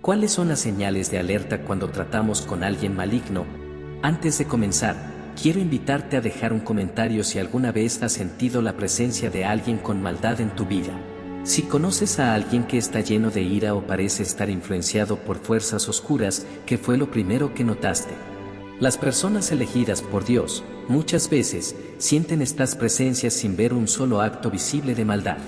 ¿Cuáles son las señales de alerta cuando tratamos con alguien maligno? Antes de comenzar, quiero invitarte a dejar un comentario si alguna vez has sentido la presencia de alguien con maldad en tu vida. Si conoces a alguien que está lleno de ira o parece estar influenciado por fuerzas oscuras, ¿qué fue lo primero que notaste? Las personas elegidas por Dios, muchas veces, sienten estas presencias sin ver un solo acto visible de maldad.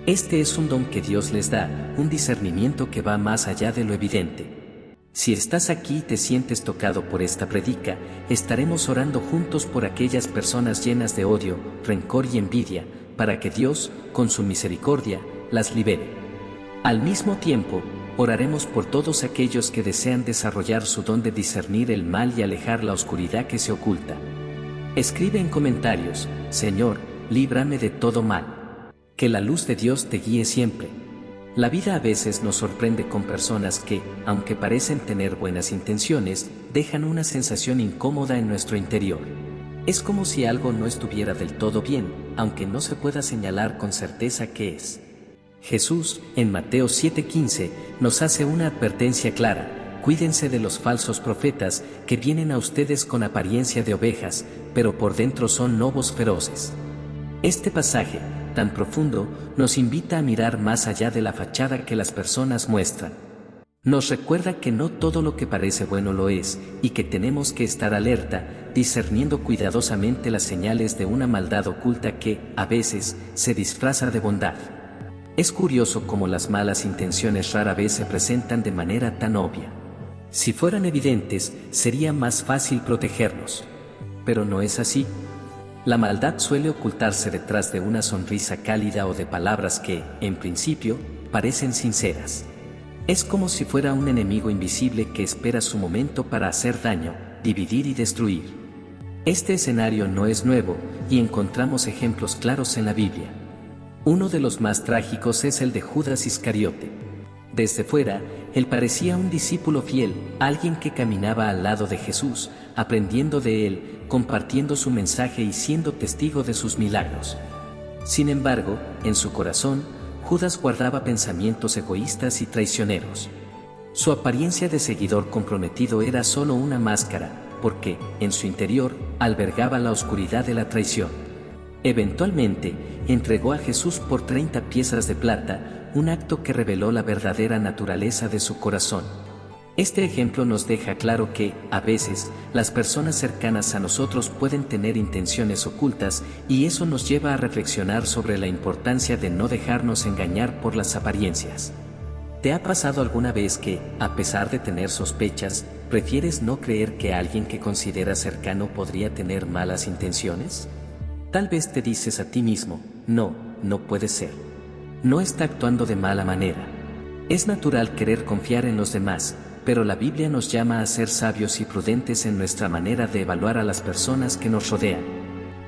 Este es un don que Dios les da, un discernimiento que va más allá de lo evidente. Si estás aquí y te sientes tocado por esta predica, estaremos orando juntos por aquellas personas llenas de odio, rencor y envidia, para que Dios, con su misericordia, las libere. Al mismo tiempo, oraremos por todos aquellos que desean desarrollar su don de discernir el mal y alejar la oscuridad que se oculta. Escribe en comentarios: Señor, líbrame de todo mal. Que la luz de Dios te guíe siempre. La vida a veces nos sorprende con personas que, aunque parecen tener buenas intenciones, dejan una sensación incómoda en nuestro interior. Es como si algo no estuviera del todo bien, aunque no se pueda señalar con certeza qué es. Jesús, en Mateo 7:15, nos hace una advertencia clara: cuídense de los falsos profetas, que vienen a ustedes con apariencia de ovejas, pero por dentro son lobos feroces. Este pasaje, tan profundo, nos invita a mirar más allá de la fachada que las personas muestran. Nos recuerda que no todo lo que parece bueno lo es, y que tenemos que estar alerta, discerniendo cuidadosamente las señales de una maldad oculta que, a veces, se disfraza de bondad. Es curioso cómo las malas intenciones rara vez se presentan de manera tan obvia. Si fueran evidentes, sería más fácil protegernos. Pero no es así. La maldad suele ocultarse detrás de una sonrisa cálida o de palabras que, en principio, parecen sinceras. Es como si fuera un enemigo invisible que espera su momento para hacer daño, dividir y destruir. Este escenario no es nuevo, y encontramos ejemplos claros en la Biblia. Uno de los más trágicos es el de Judas Iscariote. Desde fuera, él parecía un discípulo fiel, alguien que caminaba al lado de Jesús, aprendiendo de él, compartiendo su mensaje y siendo testigo de sus milagros. Sin embargo, en su corazón, Judas guardaba pensamientos egoístas y traicioneros. Su apariencia de seguidor comprometido era solo una máscara, porque, en su interior, albergaba la oscuridad de la traición. Eventualmente, entregó a Jesús por 30 piezas de plata, un acto que reveló la verdadera naturaleza de su corazón. Este ejemplo nos deja claro que, a veces, las personas cercanas a nosotros pueden tener intenciones ocultas, y eso nos lleva a reflexionar sobre la importancia de no dejarnos engañar por las apariencias. ¿Te ha pasado alguna vez que, a pesar de tener sospechas, prefieres no creer que alguien que consideras cercano podría tener malas intenciones? Tal vez te dices a ti mismo: no puede ser. No está actuando de mala manera. Es natural querer confiar en los demás, pero la Biblia nos llama a ser sabios y prudentes en nuestra manera de evaluar a las personas que nos rodean.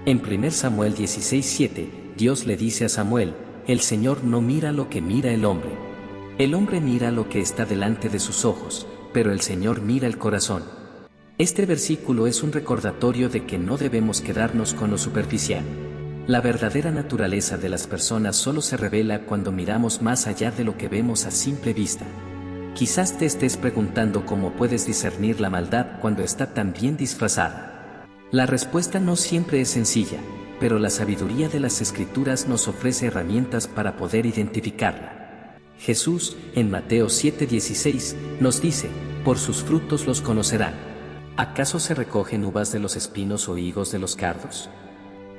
En 1 Samuel 16:7, Dios le dice a Samuel: el Señor no mira lo que mira el hombre. El hombre mira lo que está delante de sus ojos, pero el Señor mira el corazón. Este versículo es un recordatorio de que no debemos quedarnos con lo superficial. La verdadera naturaleza de las personas solo se revela cuando miramos más allá de lo que vemos a simple vista. Quizás te estés preguntando cómo puedes discernir la maldad cuando está tan bien disfrazada. La respuesta no siempre es sencilla, pero la sabiduría de las Escrituras nos ofrece herramientas para poder identificarla. Jesús, en Mateo 7:16, nos dice: por sus frutos los conocerán. ¿Acaso se recogen uvas de los espinos o higos de los cardos?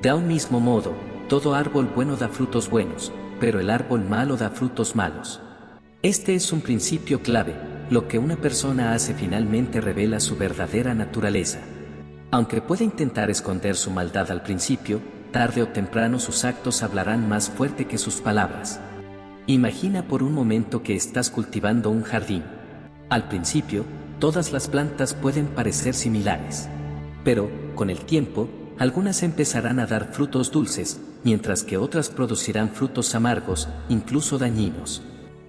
De un mismo modo, todo árbol bueno da frutos buenos, pero el árbol malo da frutos malos. Este es un principio clave: lo que una persona hace finalmente revela su verdadera naturaleza. Aunque puede intentar esconder su maldad al principio, tarde o temprano sus actos hablarán más fuerte que sus palabras. Imagina por un momento que estás cultivando un jardín. Al principio, todas las plantas pueden parecer similares. Pero, con el tiempo, algunas empezarán a dar frutos dulces, mientras que otras producirán frutos amargos, incluso dañinos.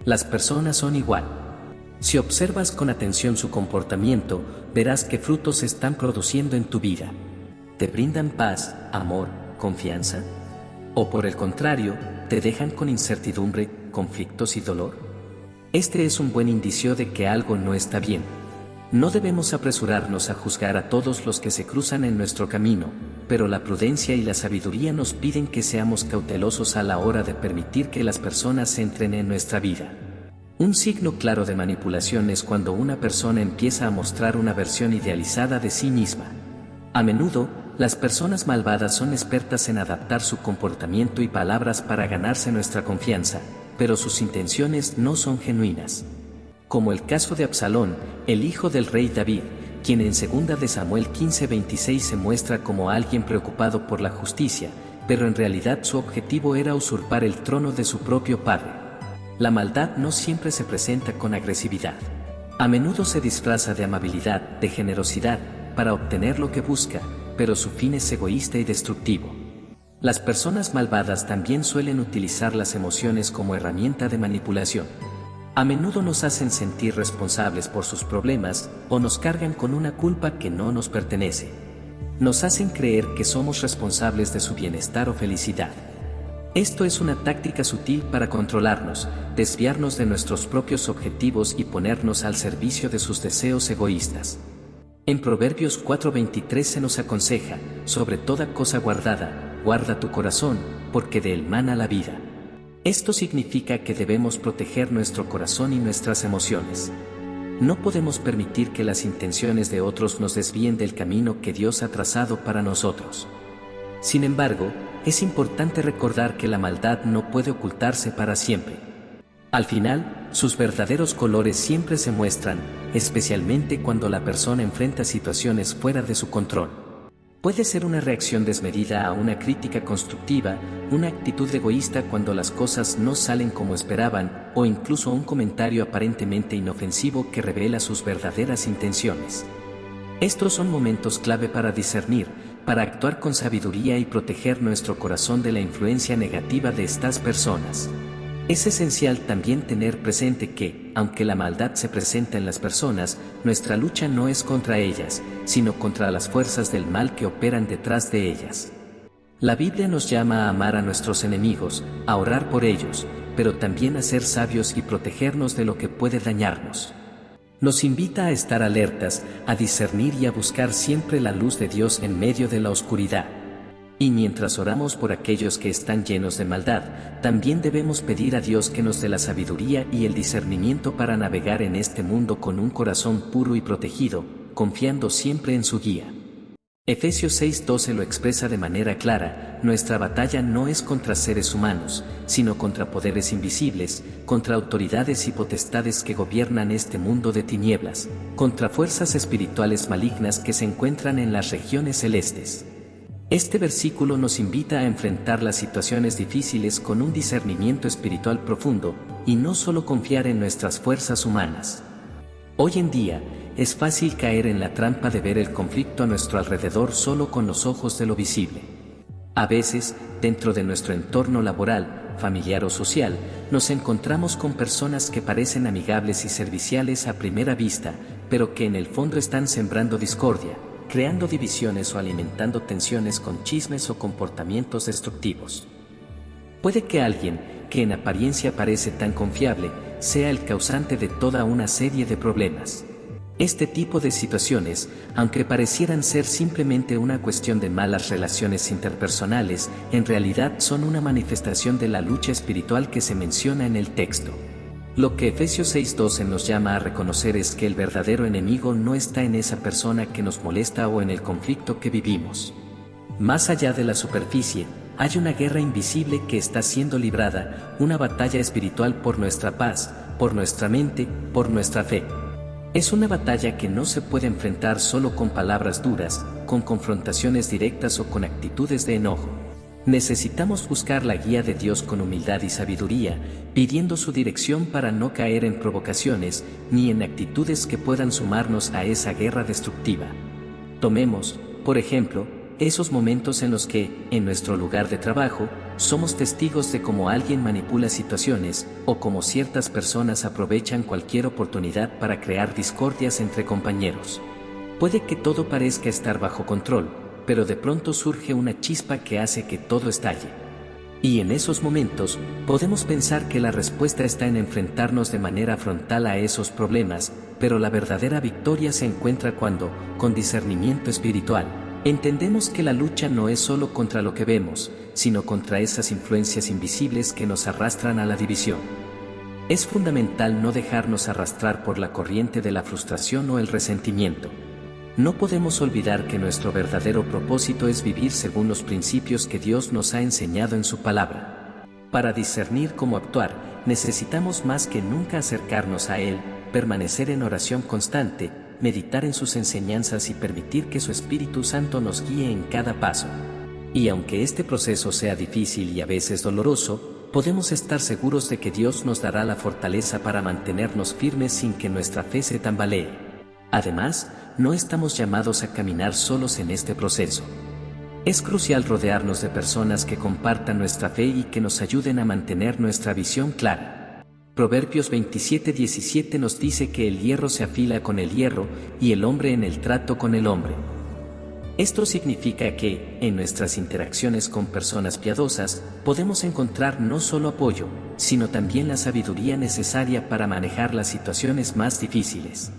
Las personas son igual. Si observas con atención su comportamiento, verás qué frutos están produciendo en tu vida. ¿Te brindan paz, amor, confianza? ¿O por el contrario, te dejan con incertidumbre, conflictos y dolor? Este es un buen indicio de que algo no está bien. No debemos apresurarnos a juzgar a todos los que se cruzan en nuestro camino, pero la prudencia y la sabiduría nos piden que seamos cautelosos a la hora de permitir que las personas entren en nuestra vida. Un signo claro de manipulación es cuando una persona empieza a mostrar una versión idealizada de sí misma. A menudo, las personas malvadas son expertas en adaptar su comportamiento y palabras para ganarse nuestra confianza, pero sus intenciones no son genuinas. Como el caso de Absalón, el hijo del rey David, quien en 2 de Samuel 15:26 se muestra como alguien preocupado por la justicia, pero en realidad su objetivo era usurpar el trono de su propio padre. La maldad no siempre se presenta con agresividad. A menudo se disfraza de amabilidad, de generosidad, para obtener lo que busca, pero su fin es egoísta y destructivo. Las personas malvadas también suelen utilizar las emociones como herramienta de manipulación. A menudo nos hacen sentir responsables por sus problemas o nos cargan con una culpa que no nos pertenece. Nos hacen creer que somos responsables de su bienestar o felicidad. Esto es una táctica sutil para controlarnos, desviarnos de nuestros propios objetivos y ponernos al servicio de sus deseos egoístas. En Proverbios 4:23 se nos aconseja, sobre toda cosa guardada, guarda tu corazón, porque de él mana la vida. Esto significa que debemos proteger nuestro corazón y nuestras emociones. No podemos permitir que las intenciones de otros nos desvíen del camino que Dios ha trazado para nosotros. Sin embargo, es importante recordar que la maldad no puede ocultarse para siempre. Al final, sus verdaderos colores siempre se muestran, especialmente cuando la persona enfrenta situaciones fuera de su control. Puede ser una reacción desmedida a una crítica constructiva, una actitud egoísta cuando las cosas no salen como esperaban, o incluso un comentario aparentemente inofensivo que revela sus verdaderas intenciones. Estos son momentos clave para discernir, para actuar con sabiduría y proteger nuestro corazón de la influencia negativa de estas personas. Es esencial también tener presente que, aunque la maldad se presenta en las personas, nuestra lucha no es contra ellas, sino contra las fuerzas del mal que operan detrás de ellas. La Biblia nos llama a amar a nuestros enemigos, a orar por ellos, pero también a ser sabios y protegernos de lo que puede dañarnos. Nos invita a estar alertas, a discernir y a buscar siempre la luz de Dios en medio de la oscuridad. Y mientras oramos por aquellos que están llenos de maldad, también debemos pedir a Dios que nos dé la sabiduría y el discernimiento para navegar en este mundo con un corazón puro y protegido, confiando siempre en su guía. Efesios 6:12 lo expresa de manera clara: nuestra batalla no es contra seres humanos, sino contra poderes invisibles, contra autoridades y potestades que gobiernan este mundo de tinieblas, contra fuerzas espirituales malignas que se encuentran en las regiones celestes. Este versículo nos invita a enfrentar las situaciones difíciles con un discernimiento espiritual profundo, y no solo confiar en nuestras fuerzas humanas. Hoy en día, es fácil caer en la trampa de ver el conflicto a nuestro alrededor solo con los ojos de lo visible. A veces, dentro de nuestro entorno laboral, familiar o social, nos encontramos con personas que parecen amigables y serviciales a primera vista, pero que en el fondo están sembrando discordia, creando divisiones o alimentando tensiones con chismes o comportamientos destructivos. Puede que alguien, que en apariencia parece tan confiable, sea el causante de toda una serie de problemas. Este tipo de situaciones, aunque parecieran ser simplemente una cuestión de malas relaciones interpersonales, en realidad son una manifestación de la lucha espiritual que se menciona en el texto. Lo que Efesios 6:12 nos llama a reconocer es que el verdadero enemigo no está en esa persona que nos molesta o en el conflicto que vivimos. Más allá de la superficie, hay una guerra invisible que está siendo librada, una batalla espiritual por nuestra paz, por nuestra mente, por nuestra fe. Es una batalla que no se puede enfrentar solo con palabras duras, con confrontaciones directas o con actitudes de enojo. Necesitamos buscar la guía de Dios con humildad y sabiduría, pidiendo su dirección para no caer en provocaciones, ni en actitudes que puedan sumarnos a esa guerra destructiva. Tomemos, por ejemplo, esos momentos en los que, en nuestro lugar de trabajo, somos testigos de cómo alguien manipula situaciones, o cómo ciertas personas aprovechan cualquier oportunidad para crear discordias entre compañeros. Puede que todo parezca estar bajo control, pero de pronto surge una chispa que hace que todo estalle. Y en esos momentos, podemos pensar que la respuesta está en enfrentarnos de manera frontal a esos problemas, pero la verdadera victoria se encuentra cuando, con discernimiento espiritual, entendemos que la lucha no es solo contra lo que vemos, sino contra esas influencias invisibles que nos arrastran a la división. Es fundamental no dejarnos arrastrar por la corriente de la frustración o el resentimiento. No podemos olvidar que nuestro verdadero propósito es vivir según los principios que Dios nos ha enseñado en su palabra. Para discernir cómo actuar, necesitamos más que nunca acercarnos a Él, permanecer en oración constante, meditar en sus enseñanzas y permitir que su Espíritu Santo nos guíe en cada paso. Y aunque este proceso sea difícil y a veces doloroso, podemos estar seguros de que Dios nos dará la fortaleza para mantenernos firmes sin que nuestra fe se tambalee. Además, no estamos llamados a caminar solos en este proceso. Es crucial rodearnos de personas que compartan nuestra fe y que nos ayuden a mantener nuestra visión clara. Proverbios 27:17 nos dice que el hierro se afila con el hierro y el hombre en el trato con el hombre. Esto significa que, en nuestras interacciones con personas piadosas, podemos encontrar no solo apoyo, sino también la sabiduría necesaria para manejar las situaciones más difíciles.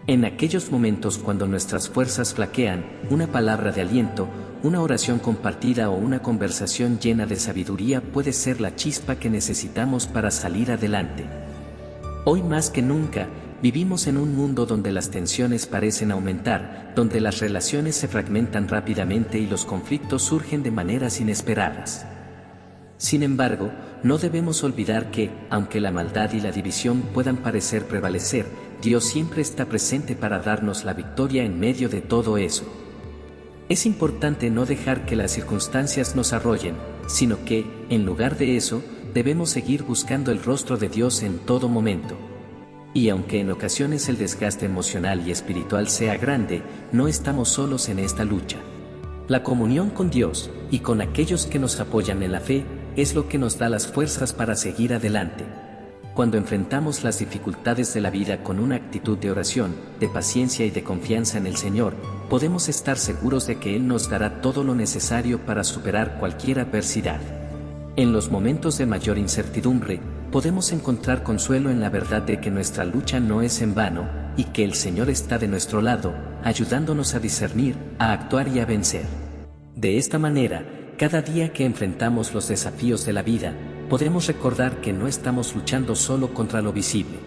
En aquellos momentos cuando nuestras fuerzas flaquean, una palabra de aliento, una oración compartida o una conversación llena de sabiduría puede ser la chispa que necesitamos para salir adelante. Hoy más que nunca, vivimos en un mundo donde las tensiones parecen aumentar, donde las relaciones se fragmentan rápidamente y los conflictos surgen de maneras inesperadas. Sin embargo, no debemos olvidar que, aunque la maldad y la división puedan parecer prevalecer, Dios siempre está presente para darnos la victoria en medio de todo eso. Es importante no dejar que las circunstancias nos arrollen, sino que, en lugar de eso, debemos seguir buscando el rostro de Dios en todo momento. Y aunque en ocasiones el desgaste emocional y espiritual sea grande, no estamos solos en esta lucha. La comunión con Dios, y con aquellos que nos apoyan en la fe, es lo que nos da las fuerzas para seguir adelante. Cuando enfrentamos las dificultades de la vida con una actitud de oración, de paciencia y de confianza en el Señor, podemos estar seguros de que Él nos dará todo lo necesario para superar cualquier adversidad. En los momentos de mayor incertidumbre, podemos encontrar consuelo en la verdad de que nuestra lucha no es en vano, y que el Señor está de nuestro lado, ayudándonos a discernir, a actuar y a vencer. De esta manera, cada día que enfrentamos los desafíos de la vida, podemos recordar que no estamos luchando solo contra lo visible.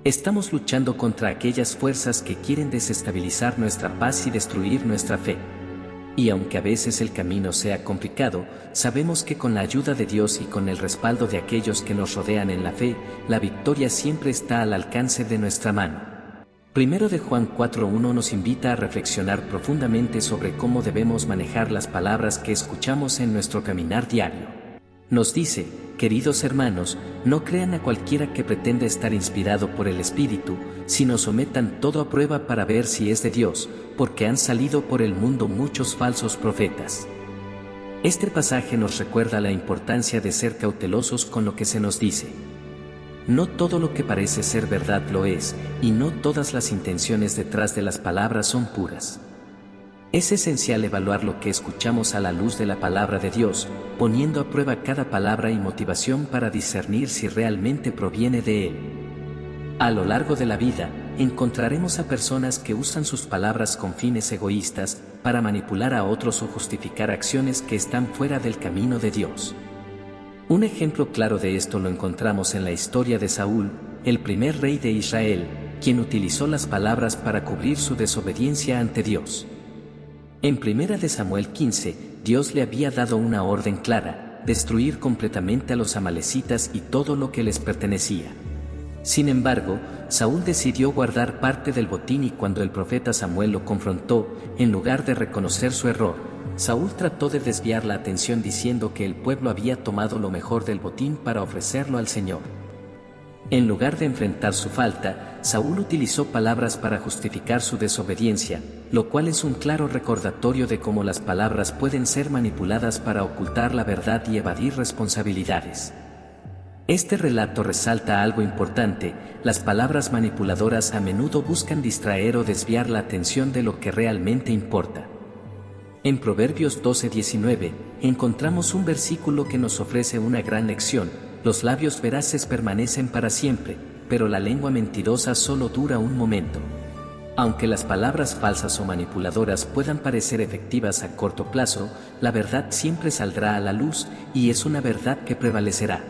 Estamos luchando contra aquellas fuerzas que quieren desestabilizar nuestra paz y destruir nuestra fe. Y aunque a veces el camino sea complicado, sabemos que con la ayuda de Dios y con el respaldo de aquellos que nos rodean en la fe, la victoria siempre está al alcance de nuestra mano. Primero de Juan 4:1 nos invita a reflexionar profundamente sobre cómo debemos manejar las palabras que escuchamos en nuestro caminar diario. Nos dice, queridos hermanos, no crean a cualquiera que pretenda estar inspirado por el Espíritu, sino sometan todo a prueba para ver si es de Dios, porque han salido por el mundo muchos falsos profetas. Este pasaje nos recuerda la importancia de ser cautelosos con lo que se nos dice. No todo lo que parece ser verdad lo es, y no todas las intenciones detrás de las palabras son puras. Es esencial evaluar lo que escuchamos a la luz de la palabra de Dios, poniendo a prueba cada palabra y motivación para discernir si realmente proviene de Él. A lo largo de la vida, encontraremos a personas que usan sus palabras con fines egoístas, para manipular a otros o justificar acciones que están fuera del camino de Dios. Un ejemplo claro de esto lo encontramos en la historia de Saúl, el primer rey de Israel, quien utilizó las palabras para cubrir su desobediencia ante Dios. En 1 de Samuel 15, Dios le había dado una orden clara: destruir completamente a los amalecitas y todo lo que les pertenecía. Sin embargo, Saúl decidió guardar parte del botín y cuando el profeta Samuel lo confrontó, en lugar de reconocer su error, Saúl trató de desviar la atención diciendo que el pueblo había tomado lo mejor del botín para ofrecerlo al Señor. En lugar de enfrentar su falta, Saúl utilizó palabras para justificar su desobediencia, lo cual es un claro recordatorio de cómo las palabras pueden ser manipuladas para ocultar la verdad y evadir responsabilidades. Este relato resalta algo importante: las palabras manipuladoras a menudo buscan distraer o desviar la atención de lo que realmente importa. En Proverbios 12:19, encontramos un versículo que nos ofrece una gran lección: los labios veraces permanecen para siempre, pero la lengua mentirosa solo dura un momento. Aunque las palabras falsas o manipuladoras puedan parecer efectivas a corto plazo, la verdad siempre saldrá a la luz, y es una verdad que prevalecerá.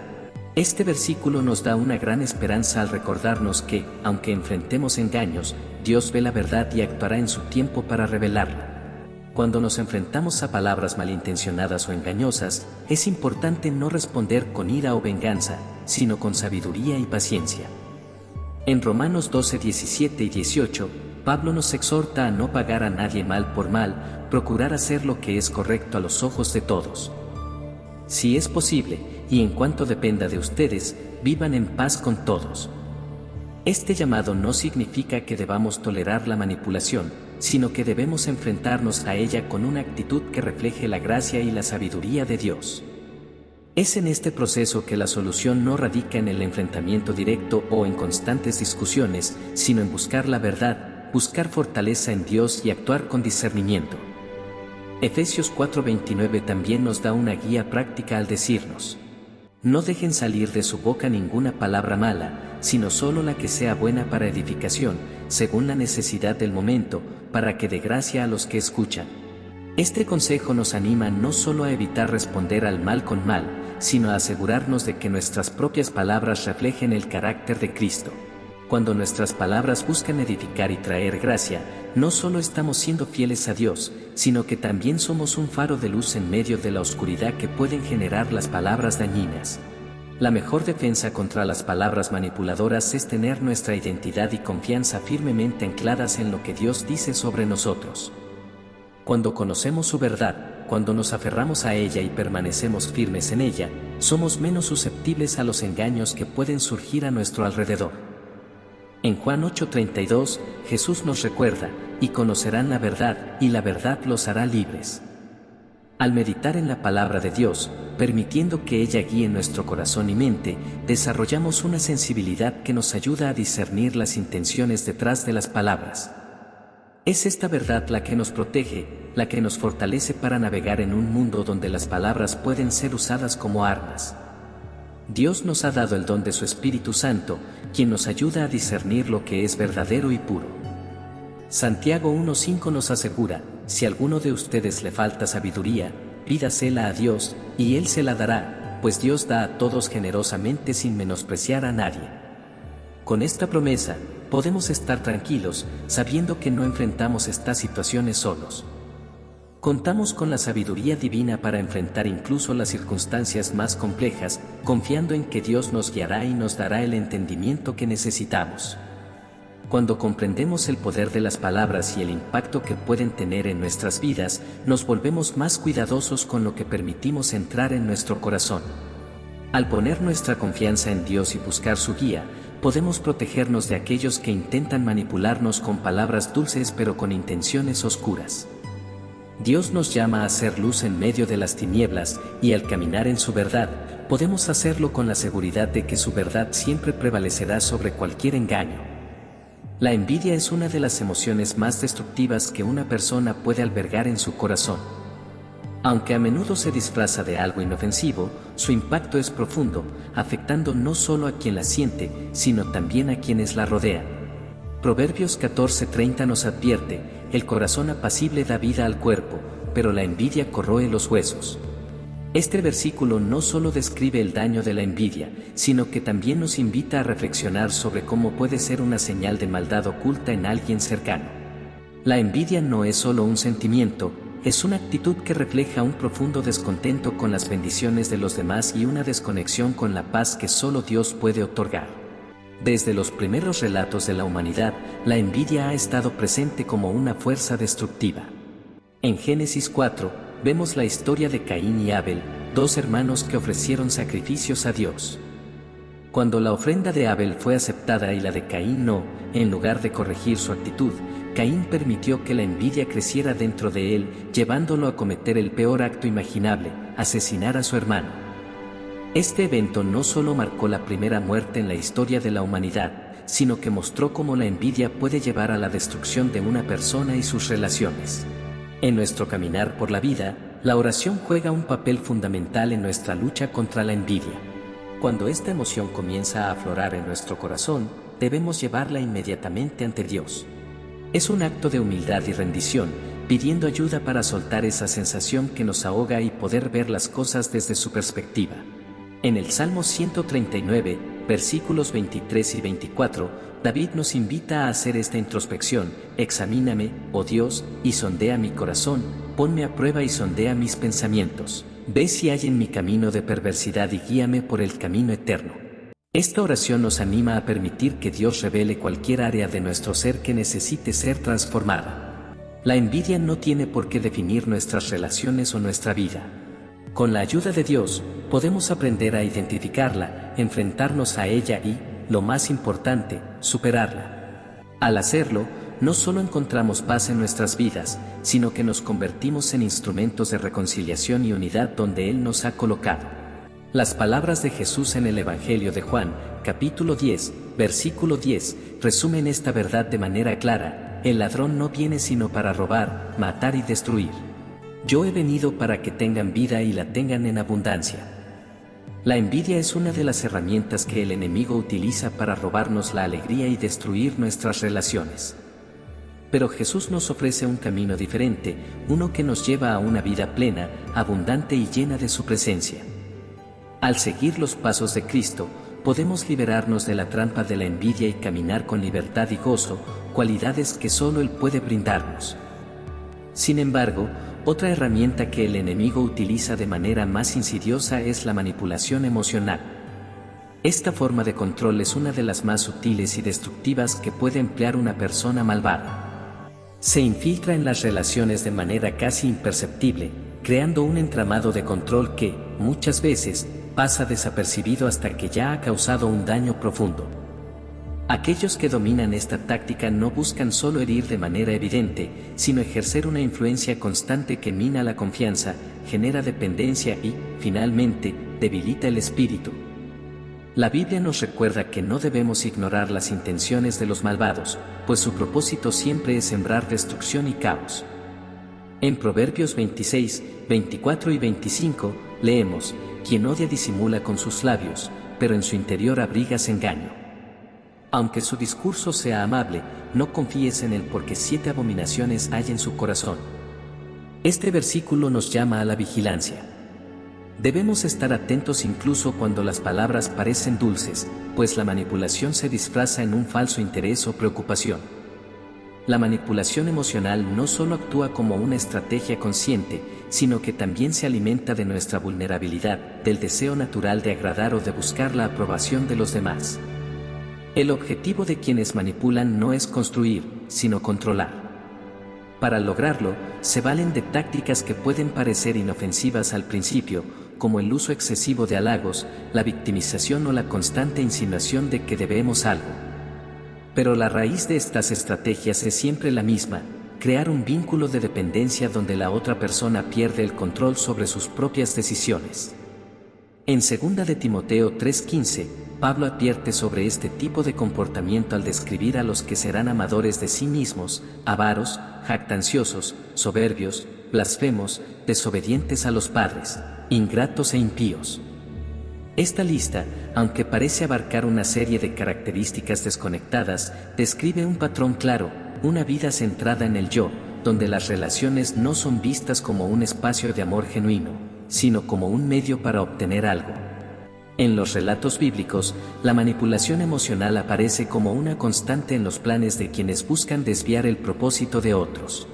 Este versículo nos da una gran esperanza al recordarnos que, aunque enfrentemos engaños, Dios ve la verdad y actuará en su tiempo para revelarla. Cuando nos enfrentamos a palabras malintencionadas o engañosas, es importante no responder con ira o venganza, sino con sabiduría y paciencia. En Romanos 12:17 y 18, Pablo nos exhorta a no pagar a nadie mal por mal, procurar hacer lo que es correcto a los ojos de todos. Si es posible, y en cuanto dependa de ustedes, vivan en paz con todos. Este llamado no significa que debamos tolerar la manipulación, sino que debemos enfrentarnos a ella con una actitud que refleje la gracia y la sabiduría de Dios. Es en este proceso que la solución no radica en el enfrentamiento directo o en constantes discusiones, sino en buscar la verdad, buscar fortaleza en Dios y actuar con discernimiento. Efesios 4:29 también nos da una guía práctica al decirnos: no dejen salir de su boca ninguna palabra mala, sino solo la que sea buena para edificación, según la necesidad del momento, para que dé gracia a los que escuchan. Este consejo nos anima no solo a evitar responder al mal con mal, sino a asegurarnos de que nuestras propias palabras reflejen el carácter de Cristo. Cuando nuestras palabras buscan edificar y traer gracia, no solo estamos siendo fieles a Dios, sino que también somos un faro de luz en medio de la oscuridad que pueden generar las palabras dañinas. La mejor defensa contra las palabras manipuladoras es tener nuestra identidad y confianza firmemente ancladas en lo que Dios dice sobre nosotros. Cuando conocemos su verdad, cuando nos aferramos a ella y permanecemos firmes en ella, somos menos susceptibles a los engaños que pueden surgir a nuestro alrededor. En Juan 8:32, Jesús nos recuerda: y conocerán la verdad, y la verdad los hará libres. Al meditar en la palabra de Dios, permitiendo que ella guíe nuestro corazón y mente, desarrollamos una sensibilidad que nos ayuda a discernir las intenciones detrás de las palabras. Es esta verdad la que nos protege, la que nos fortalece para navegar en un mundo donde las palabras pueden ser usadas como armas. Dios nos ha dado el don de su Espíritu Santo, quien nos ayuda a discernir lo que es verdadero y puro. Santiago 1:5 nos asegura: si a alguno de ustedes le falta sabiduría, pídasela a Dios, y Él se la dará, pues Dios da a todos generosamente sin menospreciar a nadie. Con esta promesa, podemos estar tranquilos, sabiendo que no enfrentamos estas situaciones solos. Contamos con la sabiduría divina para enfrentar incluso las circunstancias más complejas, confiando en que Dios nos guiará y nos dará el entendimiento que necesitamos. Cuando comprendemos el poder de las palabras y el impacto que pueden tener en nuestras vidas, nos volvemos más cuidadosos con lo que permitimos entrar en nuestro corazón. Al poner nuestra confianza en Dios y buscar su guía, podemos protegernos de aquellos que intentan manipularnos con palabras dulces pero con intenciones oscuras. Dios nos llama a ser luz en medio de las tinieblas, y al caminar en su verdad, podemos hacerlo con la seguridad de que su verdad siempre prevalecerá sobre cualquier engaño. La envidia es una de las emociones más destructivas que una persona puede albergar en su corazón. Aunque a menudo se disfraza de algo inofensivo, su impacto es profundo, afectando no solo a quien la siente, sino también a quienes la rodean. Proverbios 14:30 nos advierte: el corazón apacible da vida al cuerpo, pero la envidia corroe los huesos. Este versículo no solo describe el daño de la envidia, sino que también nos invita a reflexionar sobre cómo puede ser una señal de maldad oculta en alguien cercano. La envidia no es solo un sentimiento, es una actitud que refleja un profundo descontento con las bendiciones de los demás y una desconexión con la paz que solo Dios puede otorgar. Desde los primeros relatos de la humanidad, la envidia ha estado presente como una fuerza destructiva. En Génesis 4, vemos la historia de Caín y Abel, dos hermanos que ofrecieron sacrificios a Dios. Cuando la ofrenda de Abel fue aceptada y la de Caín no, en lugar de corregir su actitud, Caín permitió que la envidia creciera dentro de él, llevándolo a cometer el peor acto imaginable: asesinar a su hermano. Este evento no solo marcó la primera muerte en la historia de la humanidad, sino que mostró cómo la envidia puede llevar a la destrucción de una persona y sus relaciones. En nuestro caminar por la vida, la oración juega un papel fundamental en nuestra lucha contra la envidia. Cuando esta emoción comienza a aflorar en nuestro corazón, debemos llevarla inmediatamente ante Dios. Es un acto de humildad y rendición, pidiendo ayuda para soltar esa sensación que nos ahoga y poder ver las cosas desde su perspectiva. En el Salmo 139, versículos 23 y 24, David nos invita a hacer esta introspección: examíname, oh Dios, y sondea mi corazón, ponme a prueba y sondea mis pensamientos. Ve si hay en mi camino de perversidad y guíame por el camino eterno. Esta oración nos anima a permitir que Dios revele cualquier área de nuestro ser que necesite ser transformada. La envidia no tiene por qué definir nuestras relaciones o nuestra vida. Con la ayuda de Dios, podemos aprender a identificarla, enfrentarnos a ella y, lo más importante, superarla. Al hacerlo, no solo encontramos paz en nuestras vidas, sino que nos convertimos en instrumentos de reconciliación y unidad donde Él nos ha colocado. Las palabras de Jesús en el Evangelio de Juan, capítulo 10, versículo 10, resumen esta verdad de manera clara: el ladrón no viene sino para robar, matar y destruir. Yo he venido para que tengan vida y la tengan en abundancia. La envidia es una de las herramientas que el enemigo utiliza para robarnos la alegría y destruir nuestras relaciones. Pero Jesús nos ofrece un camino diferente, uno que nos lleva a una vida plena, abundante y llena de su presencia. Al seguir los pasos de Cristo, podemos liberarnos de la trampa de la envidia y caminar con libertad y gozo, cualidades que solo Él puede brindarnos. Sin embargo, otra herramienta que el enemigo utiliza de manera más insidiosa es la manipulación emocional. Esta forma de control es una de las más sutiles y destructivas que puede emplear una persona malvada. Se infiltra en las relaciones de manera casi imperceptible, creando un entramado de control que, muchas veces, pasa desapercibido hasta que ya ha causado un daño profundo. Aquellos que dominan esta táctica no buscan solo herir de manera evidente, sino ejercer una influencia constante que mina la confianza, genera dependencia y, finalmente, debilita el espíritu. La Biblia nos recuerda que no debemos ignorar las intenciones de los malvados, pues su propósito siempre es sembrar destrucción y caos. En Proverbios 26, 24 y 25, leemos: quien odia disimula con sus labios, pero en su interior abrigas engaño. Aunque su discurso sea amable, no confíes en él, porque 7 abominaciones hay en su corazón. Este versículo nos llama a la vigilancia. Debemos estar atentos incluso cuando las palabras parecen dulces, pues la manipulación se disfraza en un falso interés o preocupación. La manipulación emocional no solo actúa como una estrategia consciente, sino que también se alimenta de nuestra vulnerabilidad, del deseo natural de agradar o de buscar la aprobación de los demás. El objetivo de quienes manipulan no es construir, sino controlar. Para lograrlo, se valen de tácticas que pueden parecer inofensivas al principio, como el uso excesivo de halagos, la victimización o la constante insinuación de que debemos algo. Pero la raíz de estas estrategias es siempre la misma: crear un vínculo de dependencia donde la otra persona pierde el control sobre sus propias decisiones. En 2 de Timoteo 3:15, Pablo advierte sobre este tipo de comportamiento al describir a los que serán amadores de sí mismos, avaros, jactanciosos, soberbios, blasfemos, desobedientes a los padres, ingratos e impíos. Esta lista, aunque parece abarcar una serie de características desconectadas, describe un patrón claro: una vida centrada en el yo, donde las relaciones no son vistas como un espacio de amor genuino, sino como un medio para obtener algo. En los relatos bíblicos, la manipulación emocional aparece como una constante en los planes de quienes buscan desviar el propósito de otros.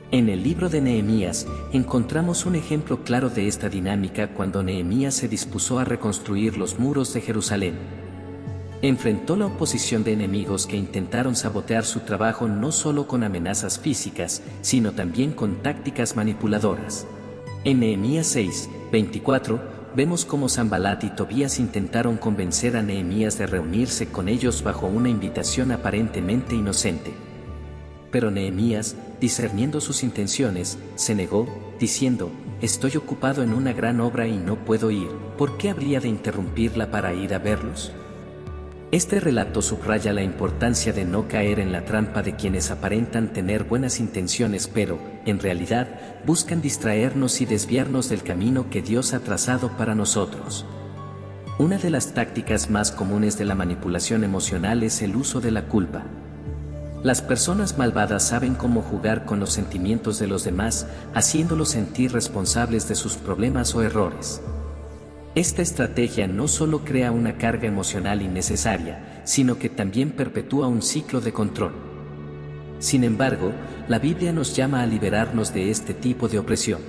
En el libro de Nehemías, encontramos un ejemplo claro de esta dinámica cuando Nehemías se dispuso a reconstruir los muros de Jerusalén. Enfrentó la oposición de enemigos que intentaron sabotear su trabajo no solo con amenazas físicas, sino también con tácticas manipuladoras. En Nehemías 6, 24, vemos cómo Sanbalat y Tobías intentaron convencer a Nehemías de reunirse con ellos bajo una invitación aparentemente inocente. Pero Nehemías, discerniendo sus intenciones, se negó, diciendo: estoy ocupado en una gran obra y no puedo ir. ¿Por qué habría de interrumpirla para ir a verlos? Este relato subraya la importancia de no caer en la trampa de quienes aparentan tener buenas intenciones pero, en realidad, buscan distraernos y desviarnos del camino que Dios ha trazado para nosotros. Una de las tácticas más comunes de la manipulación emocional es el uso de la culpa. Las personas malvadas saben cómo jugar con los sentimientos de los demás, haciéndolos sentir responsables de sus problemas o errores. Esta estrategia no solo crea una carga emocional innecesaria, sino que también perpetúa un ciclo de control. Sin embargo, la Biblia nos llama a liberarnos de este tipo de opresión.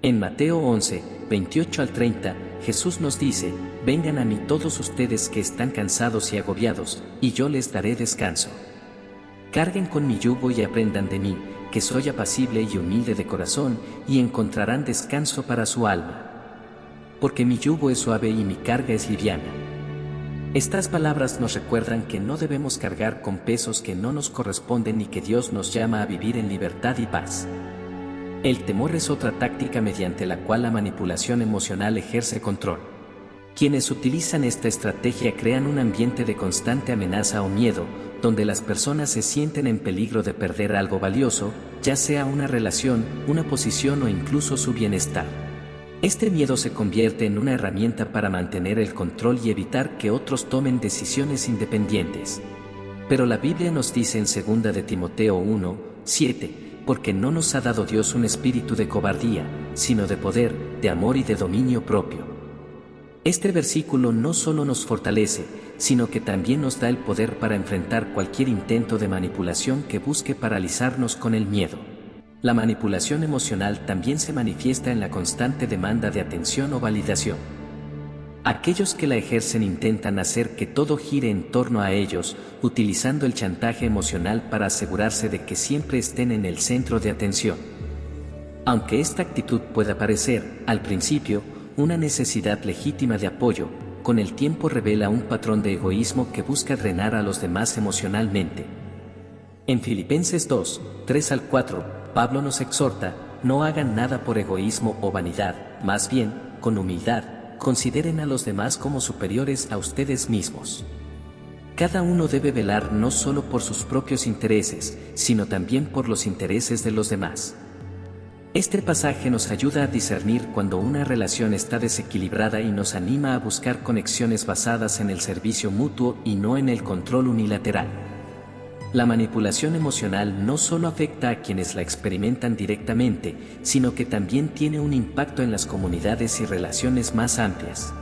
En Mateo 11, 28 al 30, Jesús nos dice: «Vengan a mí todos ustedes que están cansados y agobiados, y yo les daré descanso. Carguen con mi yugo y aprendan de mí, que soy apacible y humilde de corazón, y encontrarán descanso para su alma. Porque mi yugo es suave y mi carga es liviana». Estas palabras nos recuerdan que no debemos cargar con pesos que no nos corresponden y que Dios nos llama a vivir en libertad y paz. El temor es otra táctica mediante la cual la manipulación emocional ejerce control. Quienes utilizan esta estrategia crean un ambiente de constante amenaza o miedo, donde las personas se sienten en peligro de perder algo valioso, ya sea una relación, una posición o incluso su bienestar. Este miedo se convierte en una herramienta para mantener el control y evitar que otros tomen decisiones independientes. Pero la Biblia nos dice en 2 de Timoteo 1, 7, «Porque no nos ha dado Dios un espíritu de cobardía, sino de poder, de amor y de dominio propio». Este versículo no solo nos fortalece, sino que también nos da el poder para enfrentar cualquier intento de manipulación que busque paralizarnos con el miedo. La manipulación emocional también se manifiesta en la constante demanda de atención o validación. Aquellos que la ejercen intentan hacer que todo gire en torno a ellos, utilizando el chantaje emocional para asegurarse de que siempre estén en el centro de atención. Aunque esta actitud pueda parecer, al principio, una necesidad legítima de apoyo, con el tiempo revela un patrón de egoísmo que busca drenar a los demás emocionalmente. En Filipenses 2, 3 al 4, Pablo nos exhorta: «No hagan nada por egoísmo o vanidad, más bien, con humildad, consideren a los demás como superiores a ustedes mismos». Cada uno debe velar no solo por sus propios intereses, sino también por los intereses de los demás. Este pasaje nos ayuda a discernir cuando una relación está desequilibrada y nos anima a buscar conexiones basadas en el servicio mutuo y no en el control unilateral. La manipulación emocional no solo afecta a quienes la experimentan directamente, sino que también tiene un impacto en las comunidades y relaciones más amplias.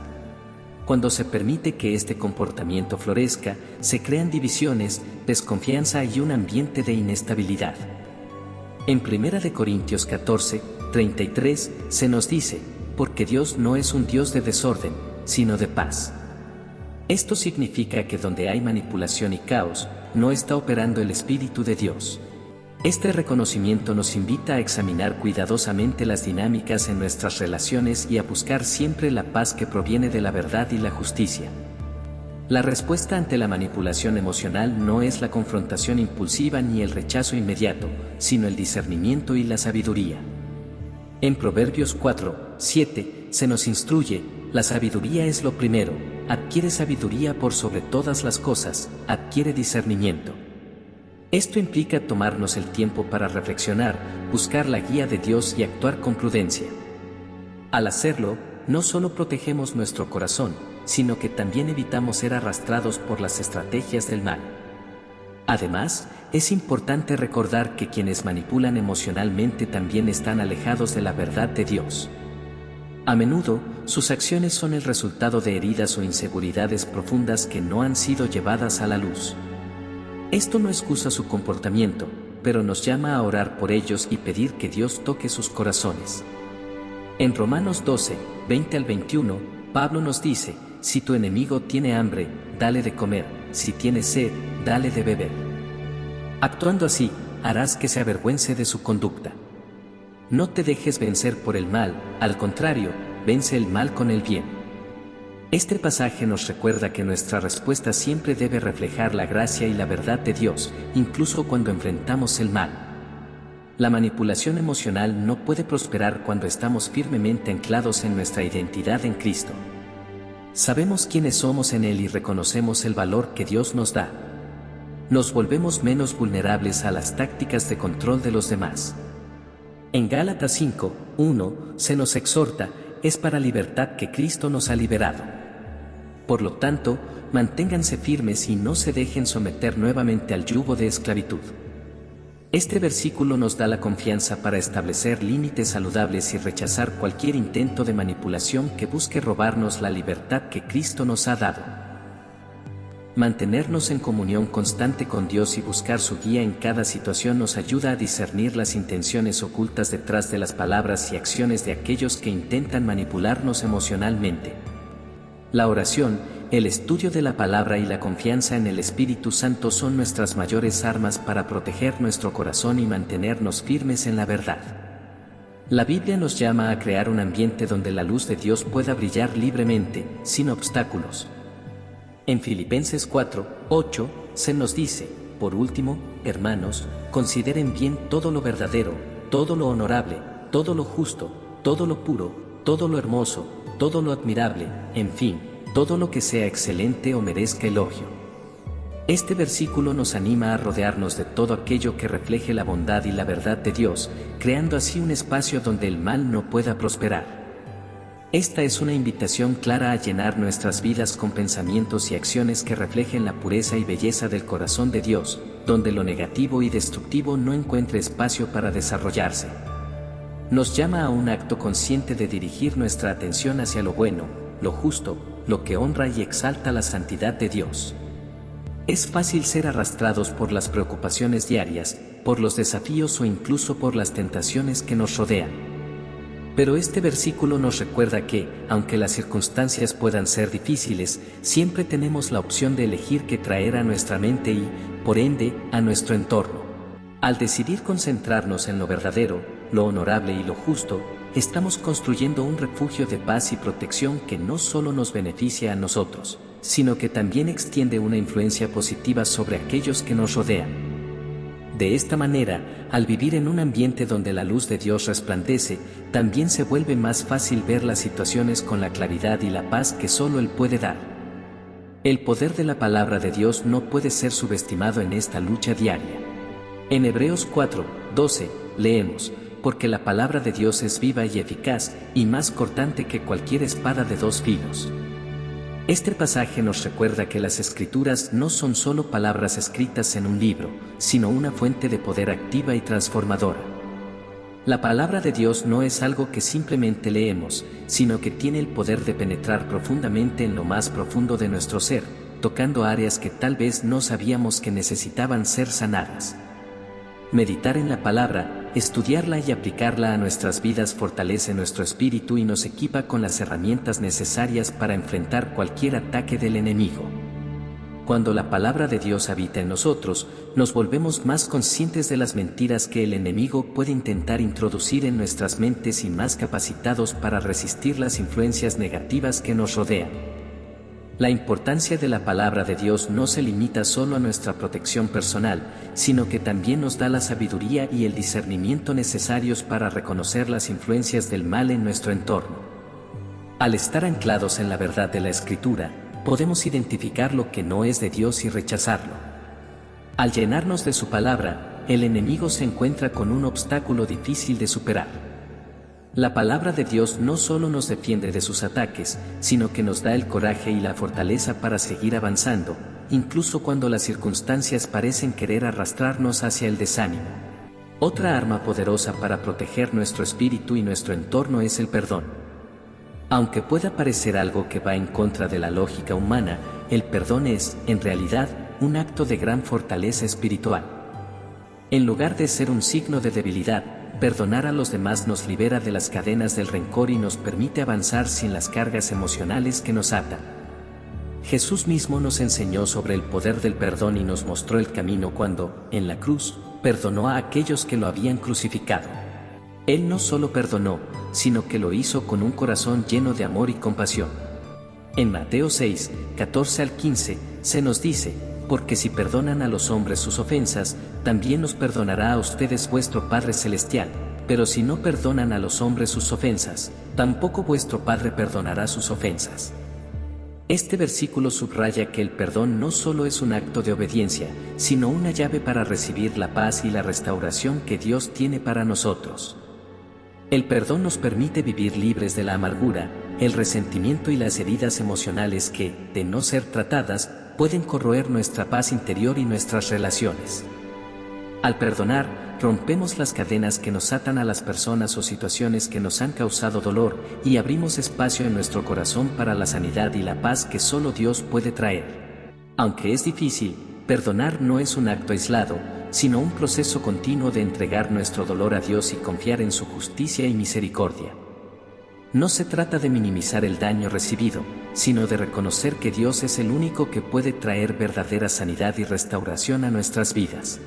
Cuando se permite que este comportamiento florezca, se crean divisiones, desconfianza y un ambiente de inestabilidad. En 1 Corintios 14, 33, se nos dice: «Porque Dios no es un Dios de desorden, sino de paz». Esto significa que donde hay manipulación y caos, no está operando el Espíritu de Dios. Este reconocimiento nos invita a examinar cuidadosamente las dinámicas en nuestras relaciones y a buscar siempre la paz que proviene de la verdad y la justicia. La respuesta ante la manipulación emocional no es la confrontación impulsiva ni el rechazo inmediato, sino el discernimiento y la sabiduría. En Proverbios 4, 7, se nos instruye: «La sabiduría es lo primero, adquiere sabiduría por sobre todas las cosas, adquiere discernimiento». Esto implica tomarnos el tiempo para reflexionar, buscar la guía de Dios y actuar con prudencia. Al hacerlo, no solo protegemos nuestro corazón, sino que también evitamos ser arrastrados por las estrategias del mal. Además, es importante recordar que quienes manipulan emocionalmente también están alejados de la verdad de Dios. A menudo, sus acciones son el resultado de heridas o inseguridades profundas que no han sido llevadas a la luz. Esto no excusa su comportamiento, pero nos llama a orar por ellos y pedir que Dios toque sus corazones. En Romanos 12, 20 al 21, Pablo nos dice: «Si tu enemigo tiene hambre, dale de comer, si tiene sed, dale de beber. Actuando así, harás que se avergüence de su conducta. No te dejes vencer por el mal, al contrario, vence el mal con el bien». Este pasaje nos recuerda que nuestra respuesta siempre debe reflejar la gracia y la verdad de Dios, incluso cuando enfrentamos el mal. La manipulación emocional no puede prosperar cuando estamos firmemente anclados en nuestra identidad en Cristo. Sabemos quiénes somos en Él y reconocemos el valor que Dios nos da. Nos volvemos menos vulnerables a las tácticas de control de los demás. En Gálatas 5:1 se nos exhorta, es para libertad que Cristo nos ha liberado. Por lo tanto, manténganse firmes y no se dejen someter nuevamente al yugo de esclavitud. Este versículo nos da la confianza para establecer límites saludables y rechazar cualquier intento de manipulación que busque robarnos la libertad que Cristo nos ha dado. Mantenernos en comunión constante con Dios y buscar su guía en cada situación nos ayuda a discernir las intenciones ocultas detrás de las palabras y acciones de aquellos que intentan manipularnos emocionalmente. La oración, el estudio de la palabra y la confianza en el Espíritu Santo son nuestras mayores armas para proteger nuestro corazón y mantenernos firmes en la verdad. La Biblia nos llama a crear un ambiente donde la luz de Dios pueda brillar libremente, sin obstáculos. En Filipenses 4:8 se nos dice, por último, hermanos, consideren bien todo lo verdadero, todo lo honorable, todo lo justo, todo lo puro, todo lo hermoso, todo lo admirable, en fin, todo lo que sea excelente o merezca elogio. Este versículo nos anima a rodearnos de todo aquello que refleje la bondad y la verdad de Dios, creando así un espacio donde el mal no pueda prosperar. Esta es una invitación clara a llenar nuestras vidas con pensamientos y acciones que reflejen la pureza y belleza del corazón de Dios, donde lo negativo y destructivo no encuentre espacio para desarrollarse. Nos llama a un acto consciente de dirigir nuestra atención hacia lo bueno, lo justo, lo que honra y exalta la santidad de Dios. Es fácil ser arrastrados por las preocupaciones diarias, por los desafíos o incluso por las tentaciones que nos rodean. Pero este versículo nos recuerda que, aunque las circunstancias puedan ser difíciles, siempre tenemos la opción de elegir qué traer a nuestra mente y, por ende, a nuestro entorno. Al decidir concentrarnos en lo verdadero, lo honorable y lo justo, estamos construyendo un refugio de paz y protección que no solo nos beneficia a nosotros, sino que también extiende una influencia positiva sobre aquellos que nos rodean. De esta manera, al vivir en un ambiente donde la luz de Dios resplandece, también se vuelve más fácil ver las situaciones con la claridad y la paz que solo Él puede dar. El poder de la palabra de Dios no puede ser subestimado en esta lucha diaria. En Hebreos 4:12 leemos, porque la palabra de Dios es viva y eficaz, y más cortante que cualquier espada de dos filos. Este pasaje nos recuerda que las Escrituras no son solo palabras escritas en un libro, sino una fuente de poder activa y transformadora. La palabra de Dios no es algo que simplemente leemos, sino que tiene el poder de penetrar profundamente en lo más profundo de nuestro ser, tocando áreas que tal vez no sabíamos que necesitaban ser sanadas. Meditar en la palabra, estudiarla y aplicarla a nuestras vidas fortalece nuestro espíritu y nos equipa con las herramientas necesarias para enfrentar cualquier ataque del enemigo. Cuando la palabra de Dios habita en nosotros, nos volvemos más conscientes de las mentiras que el enemigo puede intentar introducir en nuestras mentes y más capacitados para resistir las influencias negativas que nos rodean. La importancia de la palabra de Dios no se limita solo a nuestra protección personal, sino que también nos da la sabiduría y el discernimiento necesarios para reconocer las influencias del mal en nuestro entorno. Al estar anclados en la verdad de la Escritura, podemos identificar lo que no es de Dios y rechazarlo. Al llenarnos de su palabra, el enemigo se encuentra con un obstáculo difícil de superar. La palabra de Dios no solo nos defiende de sus ataques, sino que nos da el coraje y la fortaleza para seguir avanzando, incluso cuando las circunstancias parecen querer arrastrarnos hacia el desánimo. Otra arma poderosa para proteger nuestro espíritu y nuestro entorno es el perdón. Aunque pueda parecer algo que va en contra de la lógica humana, el perdón es, en realidad, un acto de gran fortaleza espiritual. En lugar de ser un signo de debilidad, perdonar a los demás nos libera de las cadenas del rencor y nos permite avanzar sin las cargas emocionales que nos atan. Jesús mismo nos enseñó sobre el poder del perdón y nos mostró el camino cuando, en la cruz, perdonó a aquellos que lo habían crucificado. Él no solo perdonó, sino que lo hizo con un corazón lleno de amor y compasión. En Mateo 6:14 al 15, se nos dice, porque si perdonan a los hombres sus ofensas, también os perdonará a ustedes vuestro Padre Celestial, pero si no perdonan a los hombres sus ofensas, tampoco vuestro Padre perdonará sus ofensas. Este versículo subraya que el perdón no solo es un acto de obediencia, sino una llave para recibir la paz y la restauración que Dios tiene para nosotros. El perdón nos permite vivir libres de la amargura, el resentimiento y las heridas emocionales que, de no ser tratadas, pueden corroer nuestra paz interior y nuestras relaciones. Al perdonar, rompemos las cadenas que nos atan a las personas o situaciones que nos han causado dolor y abrimos espacio en nuestro corazón para la sanidad y la paz que solo Dios puede traer. Aunque es difícil, perdonar no es un acto aislado, sino un proceso continuo de entregar nuestro dolor a Dios y confiar en su justicia y misericordia. No se trata de minimizar el daño recibido, sino de reconocer que Dios es el único que puede traer verdadera sanidad y restauración a nuestras vidas.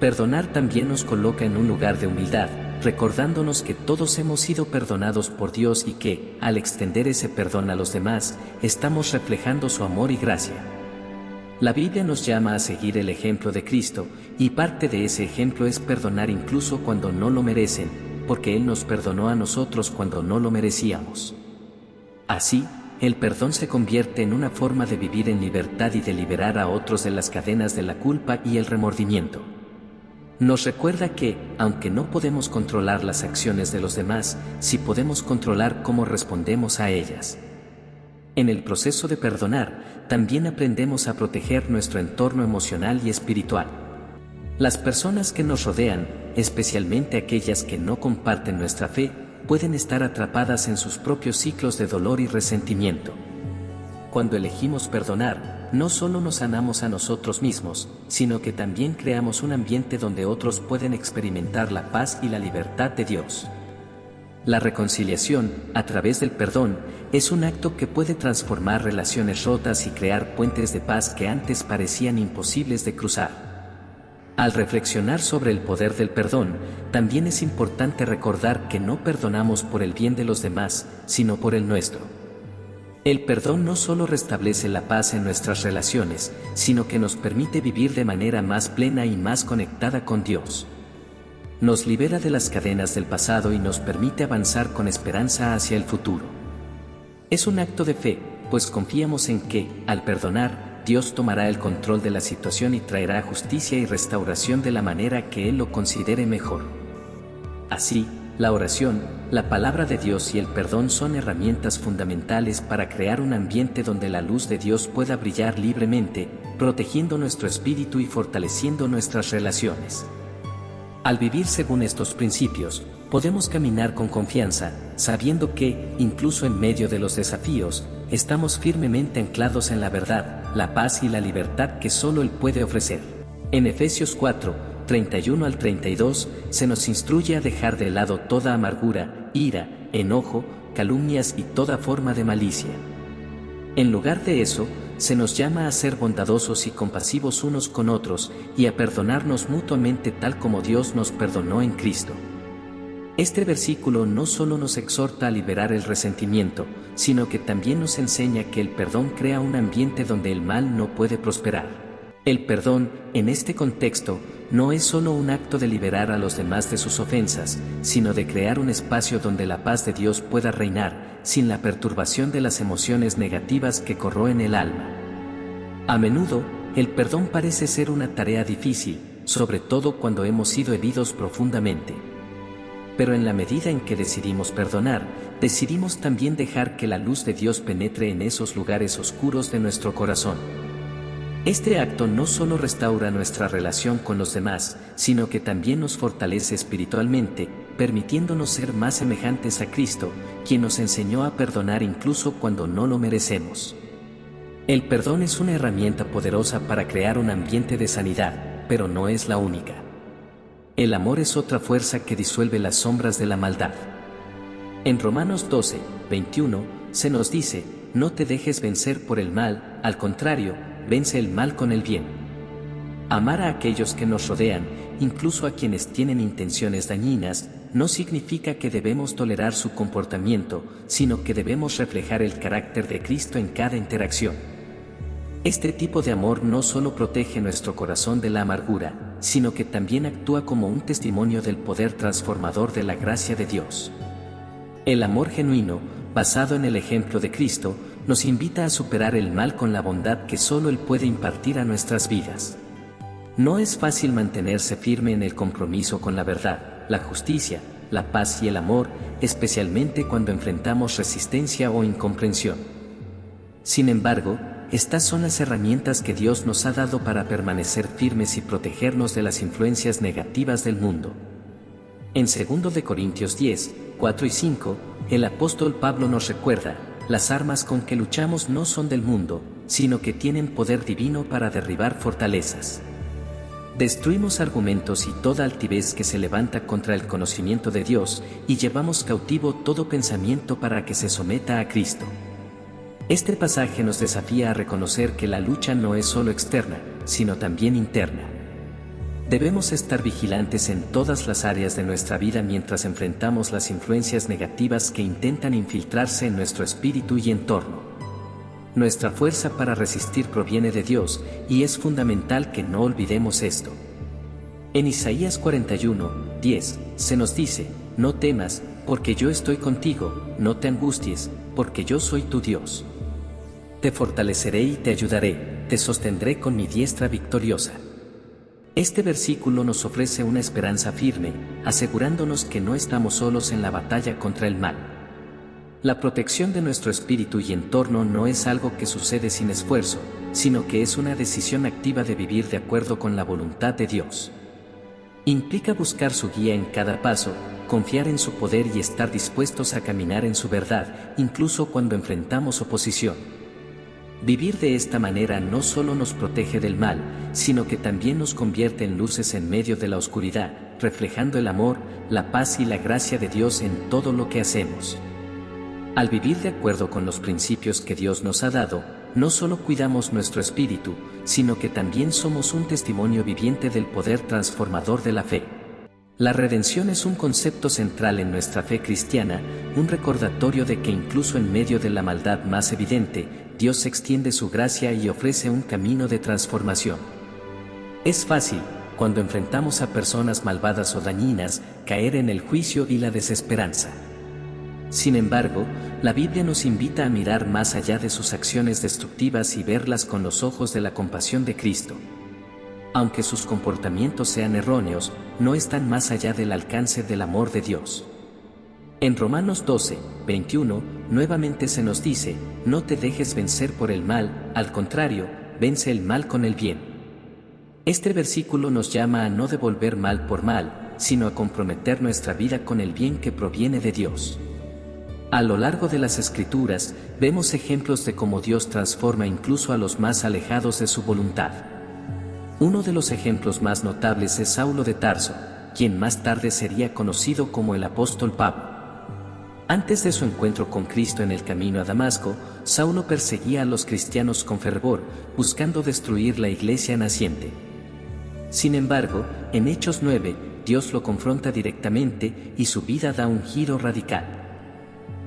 Perdonar también nos coloca en un lugar de humildad, recordándonos que todos hemos sido perdonados por Dios y que, al extender ese perdón a los demás, estamos reflejando su amor y gracia. La Biblia nos llama a seguir el ejemplo de Cristo, y parte de ese ejemplo es perdonar incluso cuando no lo merecen, porque Él nos perdonó a nosotros cuando no lo merecíamos. Así, el perdón se convierte en una forma de vivir en libertad y de liberar a otros de las cadenas de la culpa y el remordimiento. Nos recuerda que, aunque no podemos controlar las acciones de los demás, sí podemos controlar cómo respondemos a ellas. En el proceso de perdonar, también aprendemos a proteger nuestro entorno emocional y espiritual. Las personas que nos rodean, especialmente aquellas que no comparten nuestra fe, pueden estar atrapadas en sus propios ciclos de dolor y resentimiento. Cuando elegimos perdonar, no solo nos sanamos a nosotros mismos, sino que también creamos un ambiente donde otros pueden experimentar la paz y la libertad de Dios. La reconciliación, a través del perdón, es un acto que puede transformar relaciones rotas y crear puentes de paz que antes parecían imposibles de cruzar. Al reflexionar sobre el poder del perdón, también es importante recordar que no perdonamos por el bien de los demás, sino por el nuestro. El perdón no solo restablece la paz en nuestras relaciones, sino que nos permite vivir de manera más plena y más conectada con Dios. Nos libera de las cadenas del pasado y nos permite avanzar con esperanza hacia el futuro. Es un acto de fe, pues confiamos en que, al perdonar, Dios tomará el control de la situación y traerá justicia y restauración de la manera que Él lo considere mejor. Así, la oración, la palabra de Dios y el perdón son herramientas fundamentales para crear un ambiente donde la luz de Dios pueda brillar libremente, protegiendo nuestro espíritu y fortaleciendo nuestras relaciones. Al vivir según estos principios, podemos caminar con confianza, sabiendo que, incluso en medio de los desafíos, estamos firmemente anclados en la verdad, la paz y la libertad que solo Él puede ofrecer. En Efesios 4, 31 al 32, se nos instruye a dejar de lado toda amargura, ira, enojo, calumnias y toda forma de malicia. En lugar de eso, se nos llama a ser bondadosos y compasivos unos con otros y a perdonarnos mutuamente tal como Dios nos perdonó en Cristo. Este versículo no solo nos exhorta a liberar el resentimiento, sino que también nos enseña que el perdón crea un ambiente donde el mal no puede prosperar. El perdón, en este contexto, no es solo un acto de liberar a los demás de sus ofensas, sino de crear un espacio donde la paz de Dios pueda reinar, sin la perturbación de las emociones negativas que corroen el alma. A menudo, el perdón parece ser una tarea difícil, sobre todo cuando hemos sido heridos profundamente. Pero en la medida en que decidimos perdonar, decidimos también dejar que la luz de Dios penetre en esos lugares oscuros de nuestro corazón. Este acto no solo restaura nuestra relación con los demás, sino que también nos fortalece espiritualmente, permitiéndonos ser más semejantes a Cristo, quien nos enseñó a perdonar incluso cuando no lo merecemos. El perdón es una herramienta poderosa para crear un ambiente de sanidad, pero no es la única. El amor es otra fuerza que disuelve las sombras de la maldad. En Romanos 12, 21, se nos dice, no te dejes vencer por el mal, al contrario, vence el mal con el bien. Amar a aquellos que nos rodean, incluso a quienes tienen intenciones dañinas, no significa que debemos tolerar su comportamiento, sino que debemos reflejar el carácter de Cristo en cada interacción. Este tipo de amor no solo protege nuestro corazón de la amargura, sino que también actúa como un testimonio del poder transformador de la gracia de Dios. El amor genuino, basado en el ejemplo de Cristo, nos invita a superar el mal con la bondad que solo Él puede impartir a nuestras vidas. No es fácil mantenerse firme en el compromiso con la verdad, la justicia, la paz y el amor, especialmente cuando enfrentamos resistencia o incomprensión. Sin embargo, estas son las herramientas que Dios nos ha dado para permanecer firmes y protegernos de las influencias negativas del mundo. En 2 de Corintios 10, 4 y 5, el apóstol Pablo nos recuerda: las armas con que luchamos no son del mundo, sino que tienen poder divino para derribar fortalezas. Destruimos argumentos y toda altivez que se levanta contra el conocimiento de Dios, y llevamos cautivo todo pensamiento para que se someta a Cristo. Este pasaje nos desafía a reconocer que la lucha no es solo externa, sino también interna. Debemos estar vigilantes en todas las áreas de nuestra vida mientras enfrentamos las influencias negativas que intentan infiltrarse en nuestro espíritu y entorno. Nuestra fuerza para resistir proviene de Dios, y es fundamental que no olvidemos esto. En Isaías 41, 10, se nos dice: no temas, porque yo estoy contigo, no te angusties, porque yo soy tu Dios. Te fortaleceré y te ayudaré, te sostendré con mi diestra victoriosa. Este versículo nos ofrece una esperanza firme, asegurándonos que no estamos solos en la batalla contra el mal. La protección de nuestro espíritu y entorno no es algo que sucede sin esfuerzo, sino que es una decisión activa de vivir de acuerdo con la voluntad de Dios. Implica buscar su guía en cada paso, confiar en su poder y estar dispuestos a caminar en su verdad, incluso cuando enfrentamos oposición. Vivir de esta manera no solo nos protege del mal, sino que también nos convierte en luces en medio de la oscuridad, reflejando el amor, la paz y la gracia de Dios en todo lo que hacemos. Al vivir de acuerdo con los principios que Dios nos ha dado, no solo cuidamos nuestro espíritu, sino que también somos un testimonio viviente del poder transformador de la fe. La redención es un concepto central en nuestra fe cristiana, un recordatorio de que incluso en medio de la maldad más evidente, Dios extiende su gracia y ofrece un camino de transformación. Es fácil, cuando enfrentamos a personas malvadas o dañinas, caer en el juicio y la desesperanza. Sin embargo, la Biblia nos invita a mirar más allá de sus acciones destructivas y verlas con los ojos de la compasión de Cristo. Aunque sus comportamientos sean erróneos, no están más allá del alcance del amor de Dios. En Romanos 12, 21, nuevamente se nos dice: no te dejes vencer por el mal, al contrario, vence el mal con el bien. Este versículo nos llama a no devolver mal por mal, sino a comprometer nuestra vida con el bien que proviene de Dios. A lo largo de las Escrituras, vemos ejemplos de cómo Dios transforma incluso a los más alejados de su voluntad. Uno de los ejemplos más notables es Saulo de Tarso, quien más tarde sería conocido como el apóstol Pablo. Antes de su encuentro con Cristo en el camino a Damasco, Saulo perseguía a los cristianos con fervor, buscando destruir la iglesia naciente. Sin embargo, en Hechos 9, Dios lo confronta directamente y su vida da un giro radical.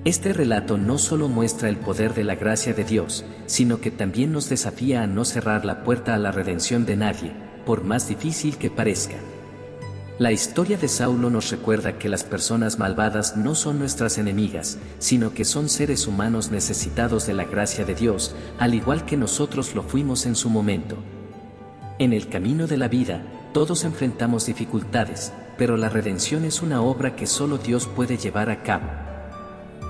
Este relato no solo muestra el poder de la gracia de Dios, sino que también nos desafía a no cerrar la puerta a la redención de nadie, por más difícil que parezca. La historia de Saulo nos recuerda que las personas malvadas no son nuestras enemigas, sino que son seres humanos necesitados de la gracia de Dios, al igual que nosotros lo fuimos en su momento. En el camino de la vida, todos enfrentamos dificultades, pero la redención es una obra que solo Dios puede llevar a cabo.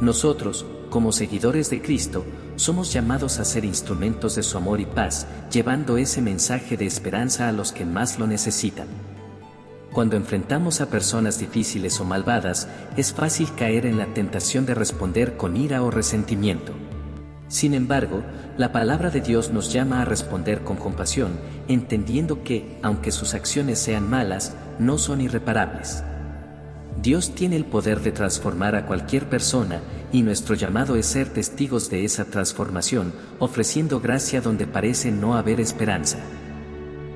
Nosotros, como seguidores de Cristo, somos llamados a ser instrumentos de su amor y paz, llevando ese mensaje de esperanza a los que más lo necesitan. Cuando enfrentamos a personas difíciles o malvadas, es fácil caer en la tentación de responder con ira o resentimiento. Sin embargo, la palabra de Dios nos llama a responder con compasión, entendiendo que, aunque sus acciones sean malas, no son irreparables. Dios tiene el poder de transformar a cualquier persona, y nuestro llamado es ser testigos de esa transformación, ofreciendo gracia donde parece no haber esperanza.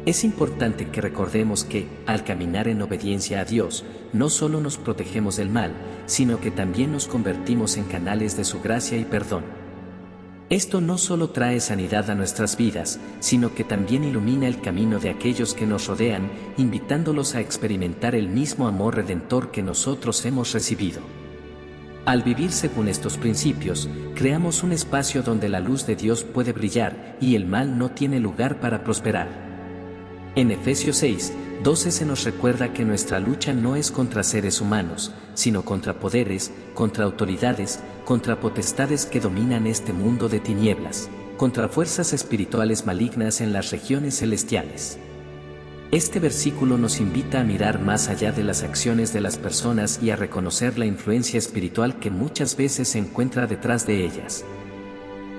Es importante que recordemos que, al caminar en obediencia a Dios, no solo nos protegemos del mal, sino que también nos convertimos en canales de su gracia y perdón. Esto no solo trae sanidad a nuestras vidas, sino que también ilumina el camino de aquellos que nos rodean, invitándolos a experimentar el mismo amor redentor que nosotros hemos recibido. Al vivir según estos principios, creamos un espacio donde la luz de Dios puede brillar y el mal no tiene lugar para prosperar. En Efesios 6:12 se nos recuerda que nuestra lucha no es contra seres humanos, sino contra poderes, contra autoridades, contra potestades que dominan este mundo de tinieblas, contra fuerzas espirituales malignas en las regiones celestiales. Este versículo nos invita a mirar más allá de las acciones de las personas y a reconocer la influencia espiritual que muchas veces se encuentra detrás de ellas.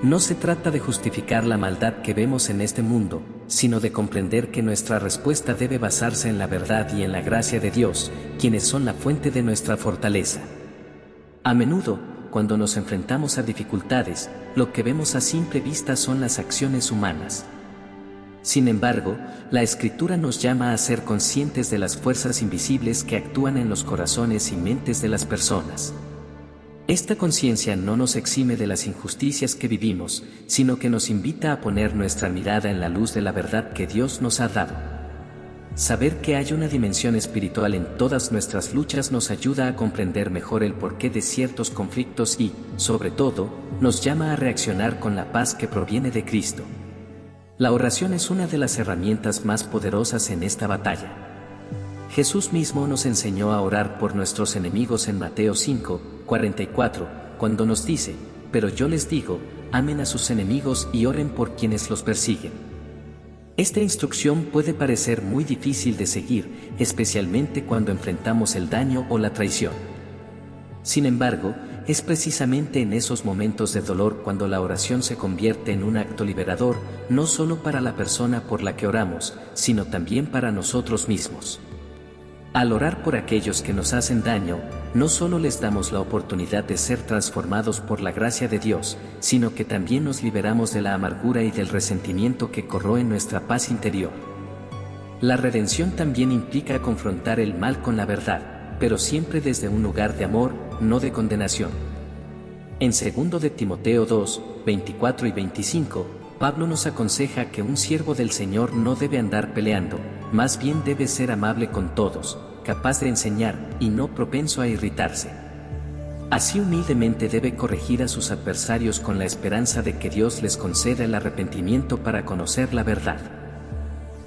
No se trata de justificar la maldad que vemos en este mundo, sino de comprender que nuestra respuesta debe basarse en la verdad y en la gracia de Dios, quienes son la fuente de nuestra fortaleza. A menudo, cuando nos enfrentamos a dificultades, lo que vemos a simple vista son las acciones humanas. Sin embargo, la Escritura nos llama a ser conscientes de las fuerzas invisibles que actúan en los corazones y mentes de las personas. Esta conciencia no nos exime de las injusticias que vivimos, sino que nos invita a poner nuestra mirada en la luz de la verdad que Dios nos ha dado. Saber que hay una dimensión espiritual en todas nuestras luchas nos ayuda a comprender mejor el porqué de ciertos conflictos y, sobre todo, nos llama a reaccionar con la paz que proviene de Cristo. La oración es una de las herramientas más poderosas en esta batalla. Jesús mismo nos enseñó a orar por nuestros enemigos en Mateo 5:44, cuando nos dice: pero yo les digo, amen a sus enemigos y oren por quienes los persiguen. Esta instrucción puede parecer muy difícil de seguir, especialmente cuando enfrentamos el daño o la traición. Sin embargo, es precisamente en esos momentos de dolor cuando la oración se convierte en un acto liberador, no solo para la persona por la que oramos, sino también para nosotros mismos. Al orar por aquellos que nos hacen daño, no solo les damos la oportunidad de ser transformados por la gracia de Dios, sino que también nos liberamos de la amargura y del resentimiento que corroen nuestra paz interior. La redención también implica confrontar el mal con la verdad, pero siempre desde un lugar de amor, no de condenación. En 2 de Timoteo 2:24 y 25, Pablo nos aconseja que un siervo del Señor no debe andar peleando, más bien debe ser amable con todos, capaz de enseñar y no propenso a irritarse. Así humildemente debe corregir a sus adversarios con la esperanza de que Dios les conceda el arrepentimiento para conocer la verdad.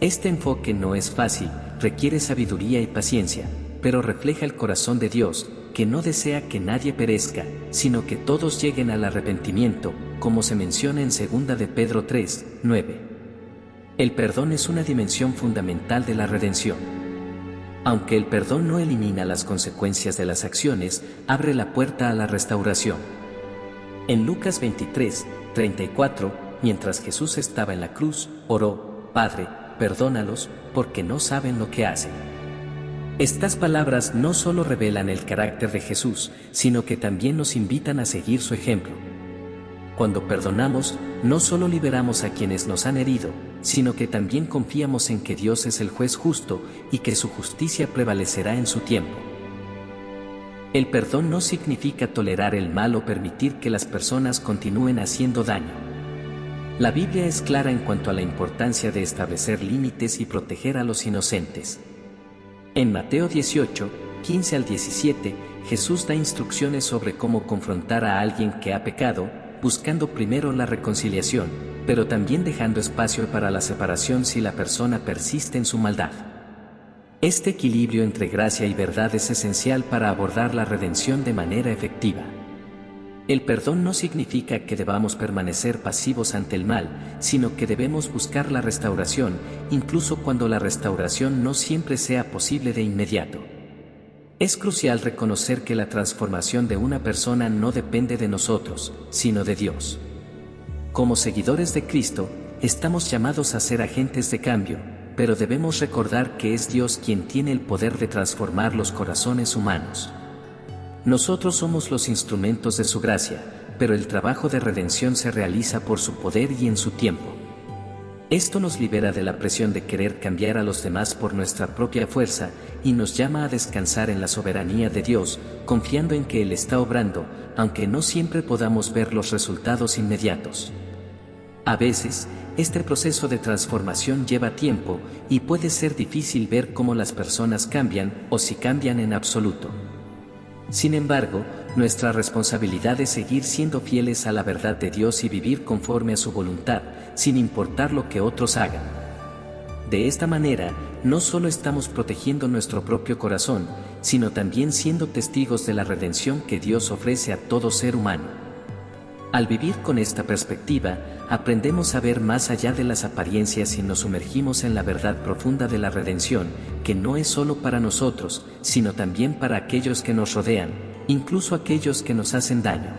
Este enfoque no es fácil, requiere sabiduría y paciencia, pero refleja el corazón de Dios, que no desea que nadie perezca, sino que todos lleguen al arrepentimiento, como se menciona en 2 de Pedro 3:9. El perdón es una dimensión fundamental de la redención. Aunque el perdón no elimina las consecuencias de las acciones, abre la puerta a la restauración. En Lucas 23:34, mientras Jesús estaba en la cruz, oró: Padre, perdónalos, porque no saben lo que hacen. Estas palabras no solo revelan el carácter de Jesús, sino que también nos invitan a seguir su ejemplo. Cuando perdonamos, no solo liberamos a quienes nos han herido, sino que también confiamos en que Dios es el juez justo y que su justicia prevalecerá en su tiempo. El perdón no significa tolerar el mal o permitir que las personas continúen haciendo daño. La Biblia es clara en cuanto a la importancia de establecer límites y proteger a los inocentes. En Mateo 18:15 al 17, Jesús da instrucciones sobre cómo confrontar a alguien que ha pecado, buscando primero la reconciliación, pero también dejando espacio para la separación si la persona persiste en su maldad. Este equilibrio entre gracia y verdad es esencial para abordar la redención de manera efectiva. El perdón no significa que debamos permanecer pasivos ante el mal, sino que debemos buscar la restauración, incluso cuando la restauración no siempre sea posible de inmediato. Es crucial reconocer que la transformación de una persona no depende de nosotros, sino de Dios. Como seguidores de Cristo, estamos llamados a ser agentes de cambio, pero debemos recordar que es Dios quien tiene el poder de transformar los corazones humanos. Nosotros somos los instrumentos de su gracia, pero el trabajo de redención se realiza por su poder y en su tiempo. Esto nos libera de la presión de querer cambiar a los demás por nuestra propia fuerza y nos llama a descansar en la soberanía de Dios, confiando en que Él está obrando, aunque no siempre podamos ver los resultados inmediatos. A veces, este proceso de transformación lleva tiempo y puede ser difícil ver cómo las personas cambian o si cambian en absoluto. Sin embargo, nuestra responsabilidad es seguir siendo fieles a la verdad de Dios y vivir conforme a su voluntad, sin importar lo que otros hagan. De esta manera, no solo estamos protegiendo nuestro propio corazón, sino también siendo testigos de la redención que Dios ofrece a todo ser humano. Al vivir con esta perspectiva, aprendemos a ver más allá de las apariencias y nos sumergimos en la verdad profunda de la redención, que no es solo para nosotros, sino también para aquellos que nos rodean, incluso aquellos que nos hacen daño.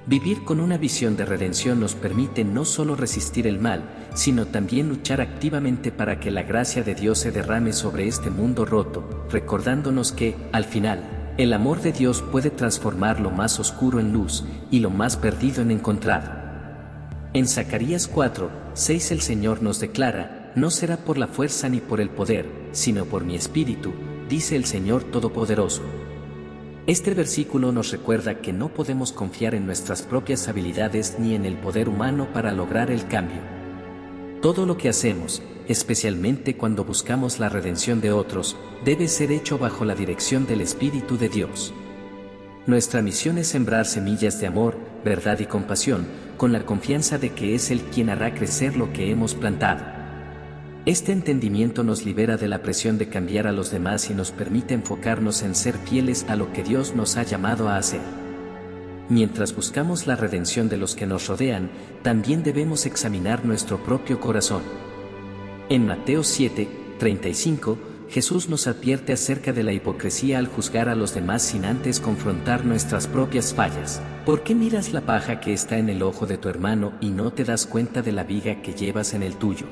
Vivir con una visión de redención nos permite no solo resistir el mal, sino también luchar activamente para que la gracia de Dios se derrame sobre este mundo roto, recordándonos que, al final, el amor de Dios puede transformar lo más oscuro en luz y lo más perdido en encontrado. En Zacarías 4:6 el Señor nos declara: no será por la fuerza ni por el poder, sino por mi espíritu, dice el Señor Todopoderoso. Este versículo nos recuerda que no podemos confiar en nuestras propias habilidades ni en el poder humano para lograr el cambio. Todo lo que hacemos, especialmente cuando buscamos la redención de otros, debe ser hecho bajo la dirección del Espíritu de Dios. Nuestra misión es sembrar semillas de amor, verdad y compasión, con la confianza de que es Él quien hará crecer lo que hemos plantado. Este entendimiento nos libera de la presión de cambiar a los demás y nos permite enfocarnos en ser fieles a lo que Dios nos ha llamado a hacer. Mientras buscamos la redención de los que nos rodean, también debemos examinar nuestro propio corazón. En Mateo 7:35, Jesús nos advierte acerca de la hipocresía al juzgar a los demás sin antes confrontar nuestras propias fallas. ¿Por qué miras la paja que está en el ojo de tu hermano y no te das cuenta de la viga que llevas en el tuyo?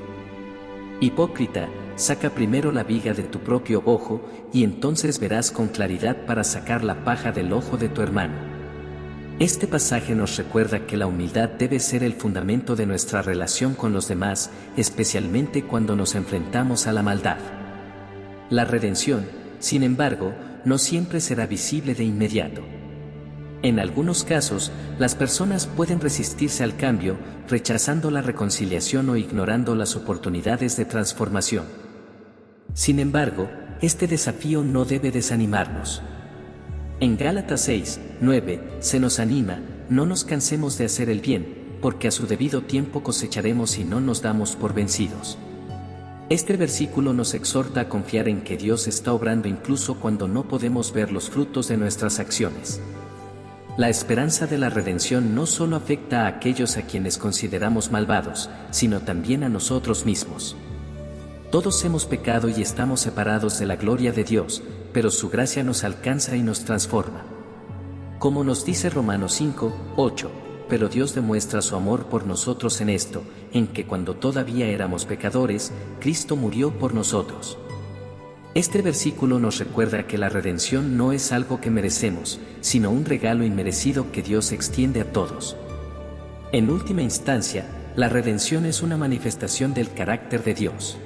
Hipócrita, saca primero la viga de tu propio ojo, y entonces verás con claridad para sacar la paja del ojo de tu hermano. Este pasaje nos recuerda que la humildad debe ser el fundamento de nuestra relación con los demás, especialmente cuando nos enfrentamos a la maldad. La redención, sin embargo, no siempre será visible de inmediato. En algunos casos, las personas pueden resistirse al cambio, rechazando la reconciliación o ignorando las oportunidades de transformación. Sin embargo, este desafío no debe desanimarnos. En Gálatas 6:9 se nos anima: no nos cansemos de hacer el bien, porque a su debido tiempo cosecharemos si no nos damos por vencidos. Este versículo nos exhorta a confiar en que Dios está obrando incluso cuando no podemos ver los frutos de nuestras acciones. La esperanza de la redención no solo afecta a aquellos a quienes consideramos malvados, sino también a nosotros mismos. Todos hemos pecado y estamos separados de la gloria de Dios, pero su gracia nos alcanza y nos transforma. Como nos dice Romanos 5:8, pero Dios demuestra su amor por nosotros en esto, en que cuando todavía éramos pecadores, Cristo murió por nosotros. Este versículo nos recuerda que la redención no es algo que merecemos, sino un regalo inmerecido que Dios extiende a todos. En última instancia, la redención es una manifestación del carácter de Dios.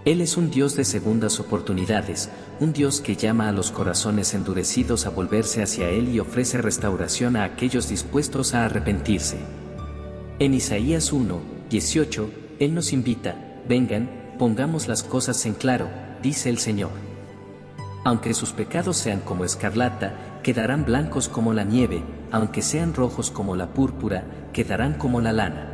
Él es un Dios de segundas oportunidades, un Dios que llama a los corazones endurecidos a volverse hacia Él y ofrece restauración a aquellos dispuestos a arrepentirse. En Isaías 1:18, Él nos invita: vengan, pongamos las cosas en claro, dice el Señor. Aunque sus pecados sean como escarlata, quedarán blancos como la nieve, aunque sean rojos como la púrpura, quedarán como la lana.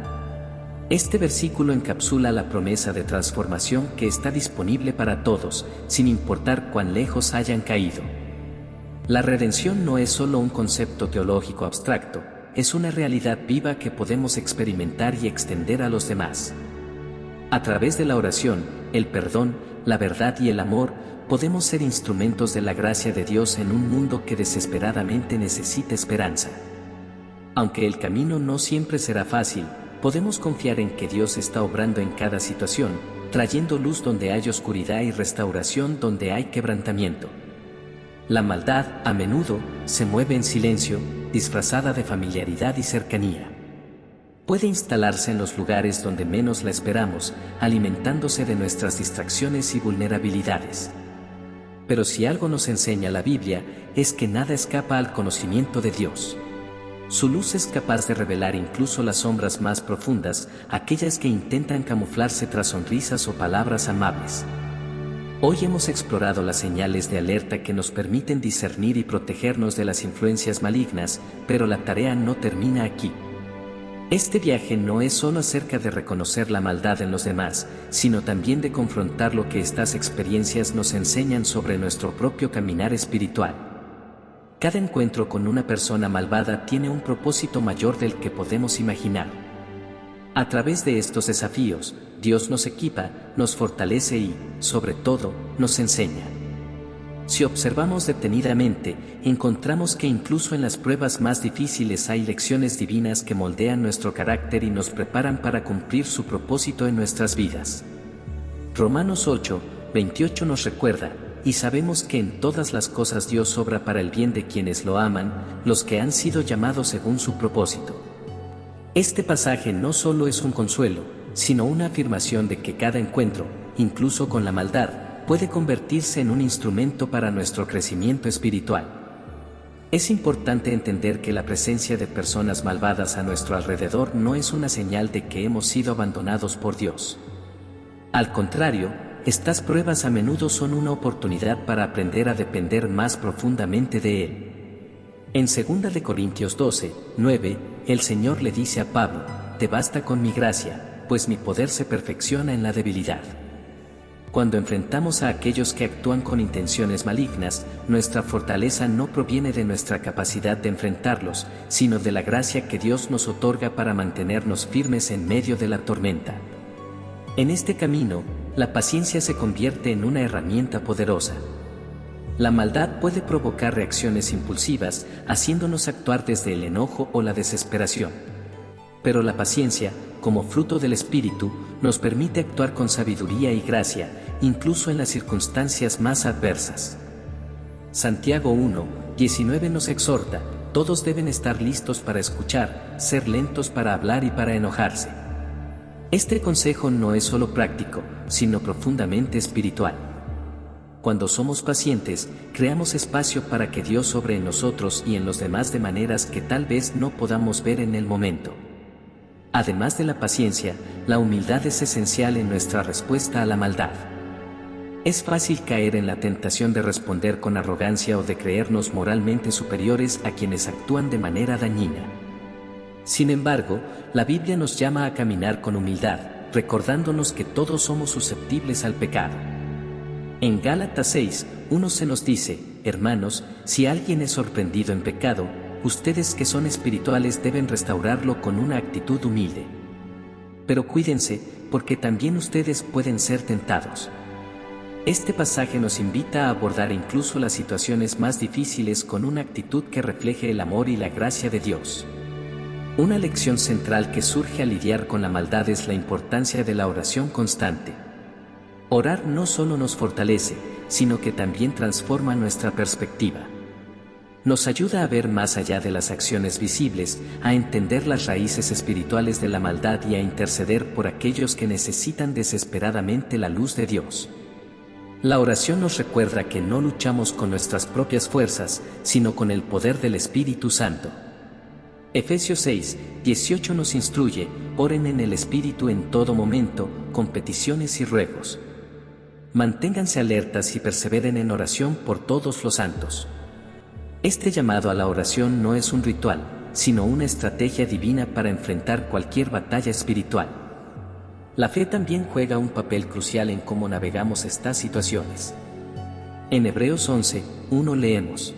Este versículo encapsula la promesa de transformación que está disponible para todos, sin importar cuán lejos hayan caído. La redención no es solo un concepto teológico abstracto, es una realidad viva que podemos experimentar y extender a los demás. A través de la oración, el perdón, la verdad y el amor, podemos ser instrumentos de la gracia de Dios en un mundo que desesperadamente necesita esperanza. Aunque el camino no siempre será fácil, podemos confiar en que Dios está obrando en cada situación, trayendo luz donde hay oscuridad y restauración donde hay quebrantamiento. La maldad, a menudo, se mueve en silencio, disfrazada de familiaridad y cercanía. Puede instalarse en los lugares donde menos la esperamos, alimentándose de nuestras distracciones y vulnerabilidades. Pero si algo nos enseña la Biblia, es que nada escapa al conocimiento de Dios. Su luz es capaz de revelar incluso las sombras más profundas, aquellas que intentan camuflarse tras sonrisas o palabras amables. Hoy hemos explorado las señales de alerta que nos permiten discernir y protegernos de las influencias malignas, pero la tarea no termina aquí. Este viaje no es solo acerca de reconocer la maldad en los demás, sino también de confrontar lo que estas experiencias nos enseñan sobre nuestro propio caminar espiritual. Cada encuentro con una persona malvada tiene un propósito mayor del que podemos imaginar. A través de estos desafíos, Dios nos equipa, nos fortalece y, sobre todo, nos enseña. Si observamos detenidamente, encontramos que incluso en las pruebas más difíciles hay lecciones divinas que moldean nuestro carácter y nos preparan para cumplir su propósito en nuestras vidas. Romanos 8:28 nos recuerda, y sabemos que en todas las cosas Dios obra para el bien de quienes lo aman, los que han sido llamados según su propósito. Este pasaje no solo es un consuelo, sino una afirmación de que cada encuentro, incluso con la maldad, puede convertirse en un instrumento para nuestro crecimiento espiritual. Es importante entender que la presencia de personas malvadas a nuestro alrededor no es una señal de que hemos sido abandonados por Dios. Al contrario, estas pruebas a menudo son una oportunidad para aprender a depender más profundamente de Él. En 2 Corintios 12:9, el Señor le dice a Pablo: «Te basta con mi gracia, pues mi poder se perfecciona en la debilidad». Cuando enfrentamos a aquellos que actúan con intenciones malignas, nuestra fortaleza no proviene de nuestra capacidad de enfrentarlos, sino de la gracia que Dios nos otorga para mantenernos firmes en medio de la tormenta. En este camino, la paciencia se convierte en una herramienta poderosa. La maldad puede provocar reacciones impulsivas, haciéndonos actuar desde el enojo o la desesperación. Pero la paciencia, como fruto del Espíritu, nos permite actuar con sabiduría y gracia, incluso en las circunstancias más adversas. Santiago 1:19 nos exhorta: todos deben estar listos para escuchar, ser lentos para hablar y para enojarse. Este consejo no es solo práctico, sino profundamente espiritual. Cuando somos pacientes, creamos espacio para que Dios obre en nosotros y en los demás de maneras que tal vez no podamos ver en el momento. Además de la paciencia, la humildad es esencial en nuestra respuesta a la maldad. Es fácil caer en la tentación de responder con arrogancia o de creernos moralmente superiores a quienes actúan de manera dañina. Sin embargo, la Biblia nos llama a caminar con humildad, recordándonos que todos somos susceptibles al pecado. En Gálatas 6:1 se nos dice: hermanos, si alguien es sorprendido en pecado, ustedes que son espirituales deben restaurarlo con una actitud humilde. Pero cuídense, porque también ustedes pueden ser tentados. Este pasaje nos invita a abordar incluso las situaciones más difíciles con una actitud que refleje el amor y la gracia de Dios. Una lección central que surge al lidiar con la maldad es la importancia de la oración constante. Orar no solo nos fortalece, sino que también transforma nuestra perspectiva. Nos ayuda a ver más allá de las acciones visibles, a entender las raíces espirituales de la maldad y a interceder por aquellos que necesitan desesperadamente la luz de Dios. La oración nos recuerda que no luchamos con nuestras propias fuerzas, sino con el poder del Espíritu Santo. Efesios 6:18 nos instruye: oren en el Espíritu en todo momento, con peticiones y ruegos. Manténganse alertas y perseveren en oración por todos los santos. Este llamado a la oración no es un ritual, sino una estrategia divina para enfrentar cualquier batalla espiritual. La fe también juega un papel crucial en cómo navegamos estas situaciones. En Hebreos 11:1 leemos: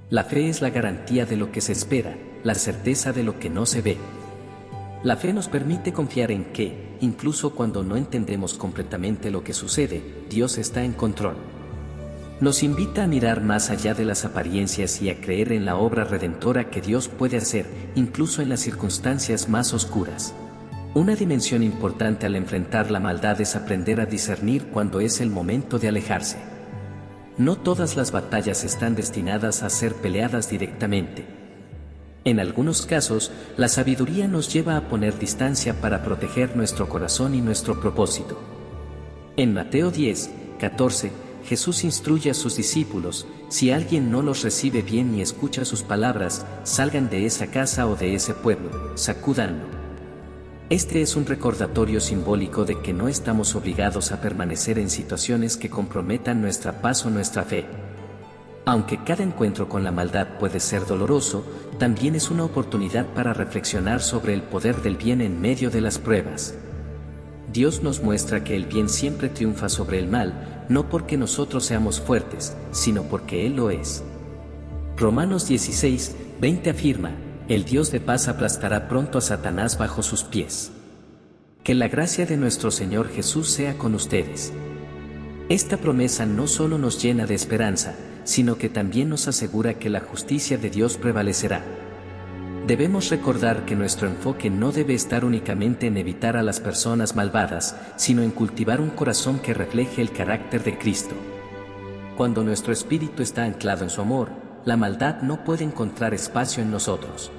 la fe es la garantía de lo que se espera, la certeza de lo que no se ve. La fe nos permite confiar en que, incluso cuando no entendemos completamente lo que sucede, Dios está en control. Nos invita a mirar más allá de las apariencias y a creer en la obra redentora que Dios puede hacer, incluso en las circunstancias más oscuras. Una dimensión importante al enfrentar la maldad es aprender a discernir cuándo es el momento de alejarse. No todas las batallas están destinadas a ser peleadas directamente. En algunos casos, la sabiduría nos lleva a poner distancia para proteger nuestro corazón y nuestro propósito. En Mateo 10:14, Jesús instruye a sus discípulos: si alguien no los recibe bien y escucha sus palabras, salgan de esa casa o de ese pueblo, sacúdanlo. Este es un recordatorio simbólico de que no estamos obligados a permanecer en situaciones que comprometan nuestra paz o nuestra fe. Aunque cada encuentro con la maldad puede ser doloroso, también es una oportunidad para reflexionar sobre el poder del bien en medio de las pruebas. Dios nos muestra que el bien siempre triunfa sobre el mal, no porque nosotros seamos fuertes, sino porque Él lo es. Romanos 16:20 afirma: el Dios de paz aplastará pronto a Satanás bajo sus pies. Que la gracia de nuestro Señor Jesús sea con ustedes. Esta promesa no solo nos llena de esperanza, sino que también nos asegura que la justicia de Dios prevalecerá. Debemos recordar que nuestro enfoque no debe estar únicamente en evitar a las personas malvadas, sino en cultivar un corazón que refleje el carácter de Cristo. Cuando nuestro espíritu está anclado en su amor, la maldad no puede encontrar espacio en nosotros.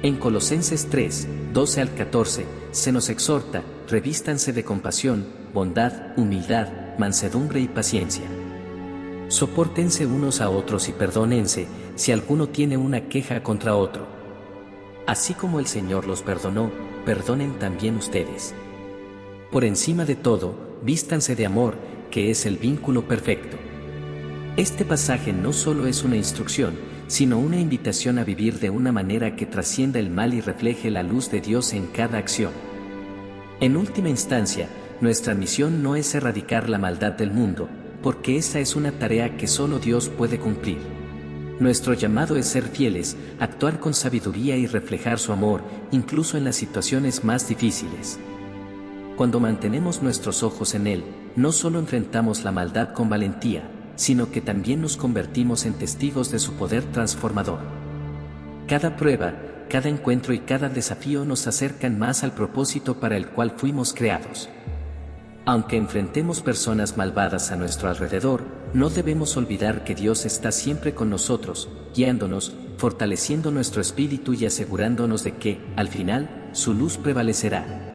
En Colosenses 3:12 al 14, se nos exhorta: revístanse de compasión, bondad, humildad, mansedumbre y paciencia. Sopórtense unos a otros y perdónense, si alguno tiene una queja contra otro. Así como el Señor los perdonó, perdonen también ustedes. Por encima de todo, vístanse de amor, que es el vínculo perfecto. Este pasaje no solo es una instrucción, sino una invitación a vivir de una manera que trascienda el mal y refleje la luz de Dios en cada acción. En última instancia, nuestra misión no es erradicar la maldad del mundo, porque esa es una tarea que solo Dios puede cumplir. Nuestro llamado es ser fieles, actuar con sabiduría y reflejar su amor, incluso en las situaciones más difíciles. Cuando mantenemos nuestros ojos en Él, no solo enfrentamos la maldad con valentía, sino que también nos convertimos en testigos de su poder transformador. Cada prueba, cada encuentro y cada desafío nos acercan más al propósito para el cual fuimos creados. Aunque enfrentemos personas malvadas a nuestro alrededor, no debemos olvidar que Dios está siempre con nosotros, guiándonos, fortaleciendo nuestro espíritu y asegurándonos de que, al final, su luz prevalecerá.